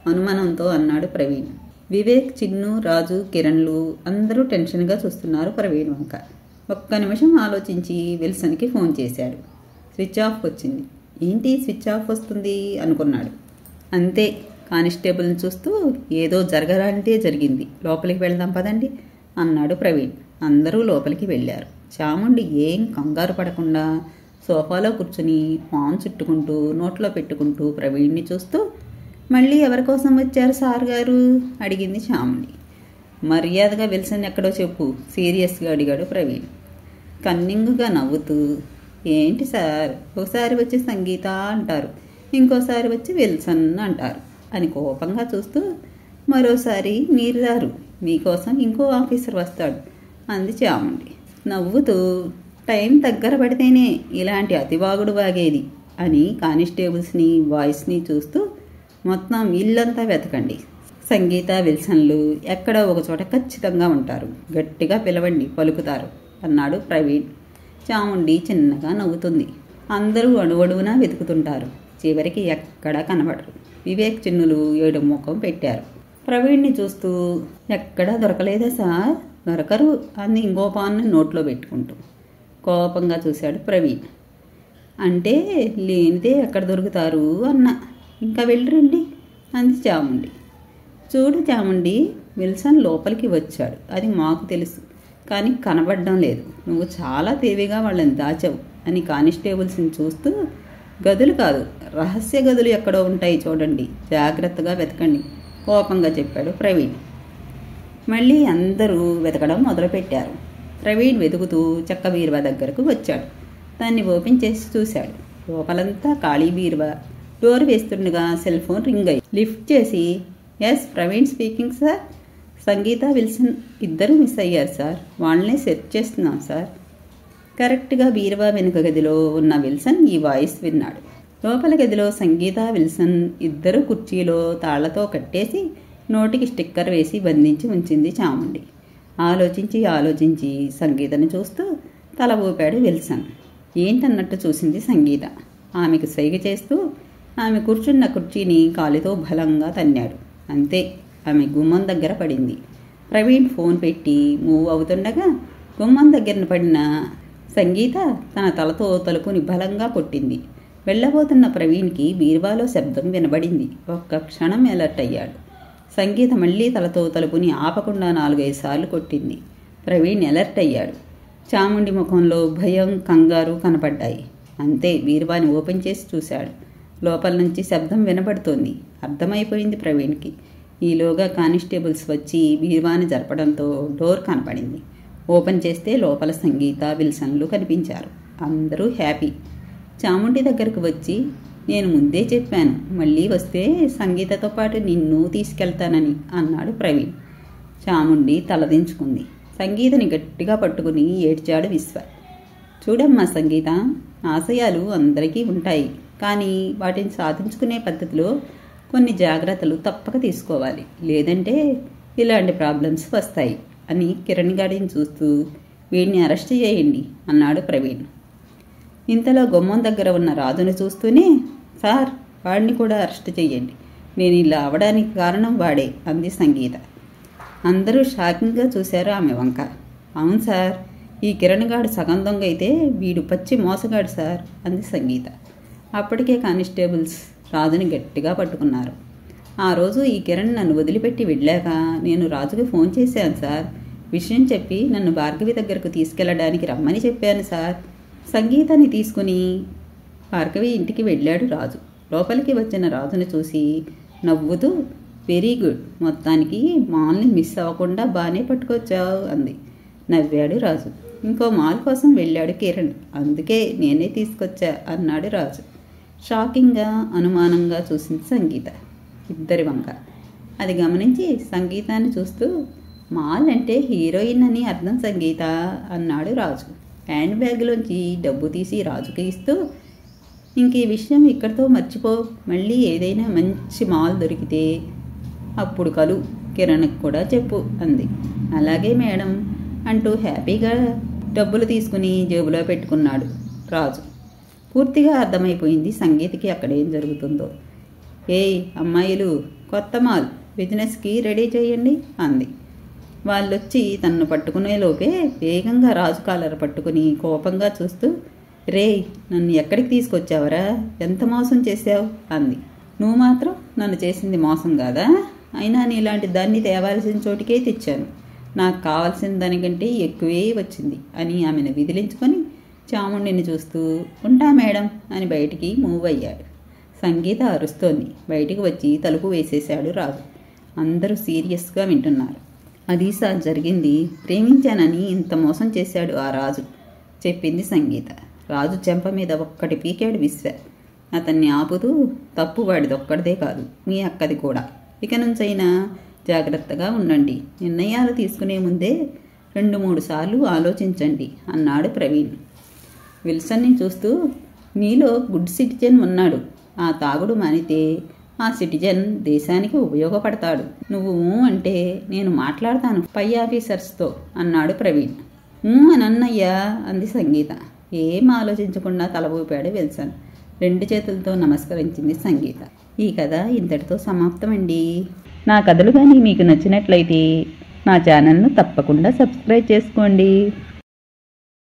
అనుమానంతో అన్నాడు ప్రవీణ్. వివేక్, చిన్ను, రాజు, కిరణ్లు అందరూ టెన్షన్గా చూస్తున్నారు ప్రవీణ్ వంక. ఒక్క నిమిషం ఆలోచించి విల్సన్కి ఫోన్ చేశాడు. స్విచ్ ఆఫ్ వచ్చింది. ఏంటి స్విచ్ ఆఫ్ వస్తుంది అనుకున్నాడు. అంతే, కానిస్టేబుల్ని చూస్తూ ఏదో జరగరాంటే జరిగింది, లోపలికి వెళ్దాం పదండి అన్నాడు ప్రవీణ్. అందరూ లోపలికి వెళ్ళారు. చాముండి ఏం కంగారు పడకుండా సోఫాలో కూర్చుని పాన్ చుట్టుకుంటూ నోట్లో పెట్టుకుంటూ ప్రవీణ్ని చూస్తూ మళ్ళీ ఎవరి కోసం వచ్చారు సార్ గారు అడిగింది చాముండి. మర్యాదగా విల్సన్ ఎక్కడో చెప్పు సీరియస్గా అడిగాడు ప్రవీణ్. కన్నింగుగా నవ్వుతూ ఏంటి సార్, ఒకసారి వచ్చి సంగీత అంటారు, ఇంకోసారి వచ్చి విల్సన్ అంటారు అని కోపంగా చూస్తూ మరోసారి మీరు రారు, మీకోసం ఇంకో ఆఫీసర్ వస్తాడు అంది చాముండి. నవ్వుతూ టైం దగ్గర పడితేనే ఇలాంటి అతివాగుడు వాగేది అని కానిస్టేబుల్స్ని వాయిస్ని చూస్తూ మొత్తం ఇల్లంతా వెతకండి, సంగీత విల్సన్లు ఎక్కడో ఒక చోట ఖచ్చితంగా ఉంటారు, గట్టిగా పిలవండి పలుకుతారు అన్నాడు ప్రవీణ్. చాముండి చిన్నగా నవ్వుతుంది. అందరూ అణువడువునా వెతుకుతుంటారు, చివరికి ఎక్కడా కనబడరు. వివేక్, చిన్నులు ఏడు ముఖం పెట్టారు. ప్రవీణ్ని చూస్తూ ఎక్కడా దొరకలేదా సార్? దొరకరు అని ఇంకో పాన్ని నోట్లో పెట్టుకుంటూ కోపంగా చూశాడు ప్రవీణ్. అంటే లేనిదే ఎక్కడ దొరుకుతారు అన్న, ఇంకా వెళ్ళరండి అంది చాముండి. చూడు చాముండి, విల్సన్ లోపలికి వచ్చాడు, అది మాకు తెలుసు, కానీ కనబడడం లేదు, నువ్వు చాలా తేలిగా వాళ్ళని దాచావు అని కానిస్టేబుల్స్ని చూస్తూ గదులు కాదు రహస్య గదులు ఎక్కడో ఉంటాయి చూడండి, జాగ్రత్తగా వెతకండి కోపంగా చెప్పాడు ప్రవీణ్. మళ్ళీ అందరూ వెతకడం మొదలుపెట్టారు. ప్రవీణ్ వెతుకుతూ చెక్క బీరువా దగ్గరకు వచ్చాడు. దాన్ని ఓపెన్ చేసి చూశాడు. లోపలంతా ఖాళీ బీరువా. డోర్ వేస్తుండగా సెల్ ఫోన్ రింగ్ అయ్యి లిఫ్ట్ చేసి ఎస్ ప్రవీణ్ స్పీకింగ్ సార్, సంగీత విల్సన్ ఇద్దరు మిస్ అయ్యారు సార్, వాళ్ళనే సెర్చ్ చేస్తున్నాం సార్. కరెక్ట్గా బీరువా వెనుక గదిలో ఉన్న విల్సన్ ఈ వాయిస్ విన్నాడు. లోపల గదిలో సంగీత విల్సన్ ఇద్దరు కుర్చీలో తాళ్లతో కట్టేసి నోటికి స్టిక్కర్ వేసి బంధించి ఉంచింది చాముండి. ఆలోచించి సంగీతని చూస్తూ తల ఊపాడు విల్సన్. ఏంటన్నట్టు చూసింది సంగీత. ఆమెకు సైగ చేస్తూ ఆమె కూర్చున్న కుర్చీని కాలితో బలంగా తన్నాడు. అంతే, ఆమె గుమ్మం దగ్గర పడింది. ప్రవీణ్ ఫోన్ పెట్టి మూవ్ అవుతుండగా గుమ్మం దగ్గర పడిన సంగీత తన తలతో తలుపుని బలంగా కొట్టింది. వెళ్ళబోతున్న ప్రవీణ్కి బీరువాలో శబ్దం వినబడింది. ఒక్క క్షణం అలర్ట్ అయ్యాడు. సంగీత మళ్లీ తలతో తలుపుని ఆపకుండా 4-5 సార్లు కొట్టింది. ప్రవీణ్ అలర్ట్ అయ్యాడు. చాముండి ముఖంలో భయం, కంగారు కనపడ్డాయి. అంతే, బీరువాని ఓపెన్ చేసి చూశాడు. లోపల నుంచి శబ్దం వినబడుతోంది. అర్థమైపోయింది ప్రవీణ్కి. ఈలోగా కానిస్టేబుల్స్ వచ్చి బీరువాని జరపడంతో డోర్ కనపడింది. ఓపెన్ చేస్తే లోపల సంగీత విల్సన్లు కనిపించారు. అందరూ హ్యాపీ. చాముండి దగ్గరకు వచ్చి నేను ముందే చెప్పాను, మళ్ళీ వస్తే సంగీతతో పాటు నిన్ను తీసుకెళ్తానని అన్నాడు ప్రవీణ్. చాముండి తలదించుకుంది. సంగీతని గట్టిగా పట్టుకుని ఏడ్చాడు విశ్వ. చూడమ్మా సంగీత, ఆశయాలు అందరికీ ఉంటాయి, కానీ వాటిని సాధించుకునే పద్ధతిలో కొన్ని జాగ్రత్తలు తప్పక తీసుకోవాలి, లేదంటే ఇలాంటి ప్రాబ్లమ్స్ వస్తాయి అని కిరణ్ గాడిని చూస్తూ వీడిని అరెస్ట్ చేయండి అన్నాడు ప్రవీణ్. ఇంతలో గుమ్మం దగ్గర ఉన్న రాజును చూస్తూనే సార్, వాడిని కూడా అరెస్ట్ చెయ్యండి, నేను ఇలా అవడానికి కారణం వాడే అంది సంగీత. అందరూ షాకింగ్గా చూశారు ఆమె వంక. అవును సార్, ఈ కిరణ్ గాడు సగం దొంగ అయితే వీడు పచ్చి మోసగాడు సార్ అంది సంగీత. అప్పటికే కానిస్టేబుల్స్ రాజుని గట్టిగా పట్టుకున్నారు. ఆ రోజు ఈ కిరణ్ నన్ను వదిలిపెట్టి వెళ్ళాక నేను రాజుకి ఫోన్ చేశాను సార్, విషయం చెప్పి నన్ను భార్గవి దగ్గరకు తీసుకెళ్ళడానికి రమ్మని చెప్పాను సార్. సంగీతాన్ని తీసుకుని భార్గవి ఇంటికి వెళ్ళాడు రాజు. లోపలికి వచ్చిన రాజును చూసి నవ్వుతూ, వెరీ గుడ్, మొత్తానికి మాల్ని మిస్ అవ్వకుండా బాగానే పట్టుకొచ్చావు అంది. నవ్వాడు రాజు. ఇంకో మాల్ కోసం వెళ్ళాడు కిరణ్, అందుకే నేనే తీసుకొచ్చా అన్నాడు రాజు. షాకింగ్గా అనుమానంగా చూసింది సంగీత ఇద్దరి వంక. అది గమనించి సంగీతాన్ని చూస్తూ, మాల్ అంటే హీరోయిన్ అని అర్థం సంగీత అన్నాడు రాజు. హ్యాండ్ బ్యాగ్లోంచి డబ్బు తీసి రాజుకి ఇస్తూ, ఇంక ఈ విషయం ఇక్కడితో మర్చిపో, మళ్ళీ ఏదైనా మంచి మాల్ దొరికితే అప్పుడు కలు, కిరణ్కి కూడా చెప్పు అంది. అలాగే మేడం అంటూ హ్యాపీగా డబ్బులు తీసుకుని జేబులో పెట్టుకున్నాడు రాజు. పూర్తిగా అర్థమైపోయింది సంగీతకి అక్కడేం జరుగుతుందో. ఏయ్ అమ్మాయిలు, కొత్త మాల్ బిజినెస్కి రెడీ చేయండి అంది. వాళ్ళొచ్చి తన్ను పట్టుకునే లోపే వేగంగా రాజు కాలర్ పట్టుకుని కోపంగా చూస్తూ, రే నన్ను ఎక్కడికి తీసుకొచ్చావరా, ఎంత మోసం చేసావు అంది. నువ్వు మాత్రం నన్ను చేసింది మోసం కాదా, అయినా నీలాంటి దాన్ని తేవాల్సిన చోటికే తెచ్చాను, నాకు కావాల్సిన దానికంటే ఎక్కువే వచ్చింది అని ఆమెను విదిలించుకొని చాముండిని చూస్తూ, ఉంటా మేడం అని బయటికి మూవ్ అయ్యాడు. సంగీత అరుస్తోంది. బయటికి వచ్చి తలుపు వేసేశాడు రాజు. అందరూ సీరియస్గా వింటున్నారు. అది సార్ జరిగింది, ప్రేమించానని ఇంత మోసం చేశాడు ఆ రాజు చెప్పింది సంగీత. రాజు చెంప మీద ఒక్కటి పీకాడు విశ్వ. అతన్ని ఆపుతూ, తప్పు వాడిదొక్కడిదే కాదు, మీ అక్కది కూడా, ఇక నుంచైనా జాగ్రత్తగా ఉండండి, నిర్ణయాలు తీసుకునే ముందే 2-3 సార్లు ఆలోచించండి అన్నాడు ప్రవీణ్. విల్సన్ని చూస్తూ, నీలో గుడ్ సిటిజన్ ఉన్నాడు, ఆ తాగుడు మానితే ఆ సిటిజన్ దేశానికి ఉపయోగపడతాడు, నువ్వు అంటే నేను మాట్లాడతాను పై ఆఫీసర్స్తో అన్నాడు ప్రవీణ్. అనన్నయ్యా అంది సంగీత. ఏం ఆలోచించకుండా తల ఊపాడు విల్సన్. 2 చేతులతో నమస్కరించింది సంగీత. ఈ కథ ఇంతటితో సమాప్తమండి. నా కథలు కానీ మీకు నచ్చినట్లయితే నా ఛానల్ను తప్పకుండా సబ్స్క్రైబ్ చేసుకోండి.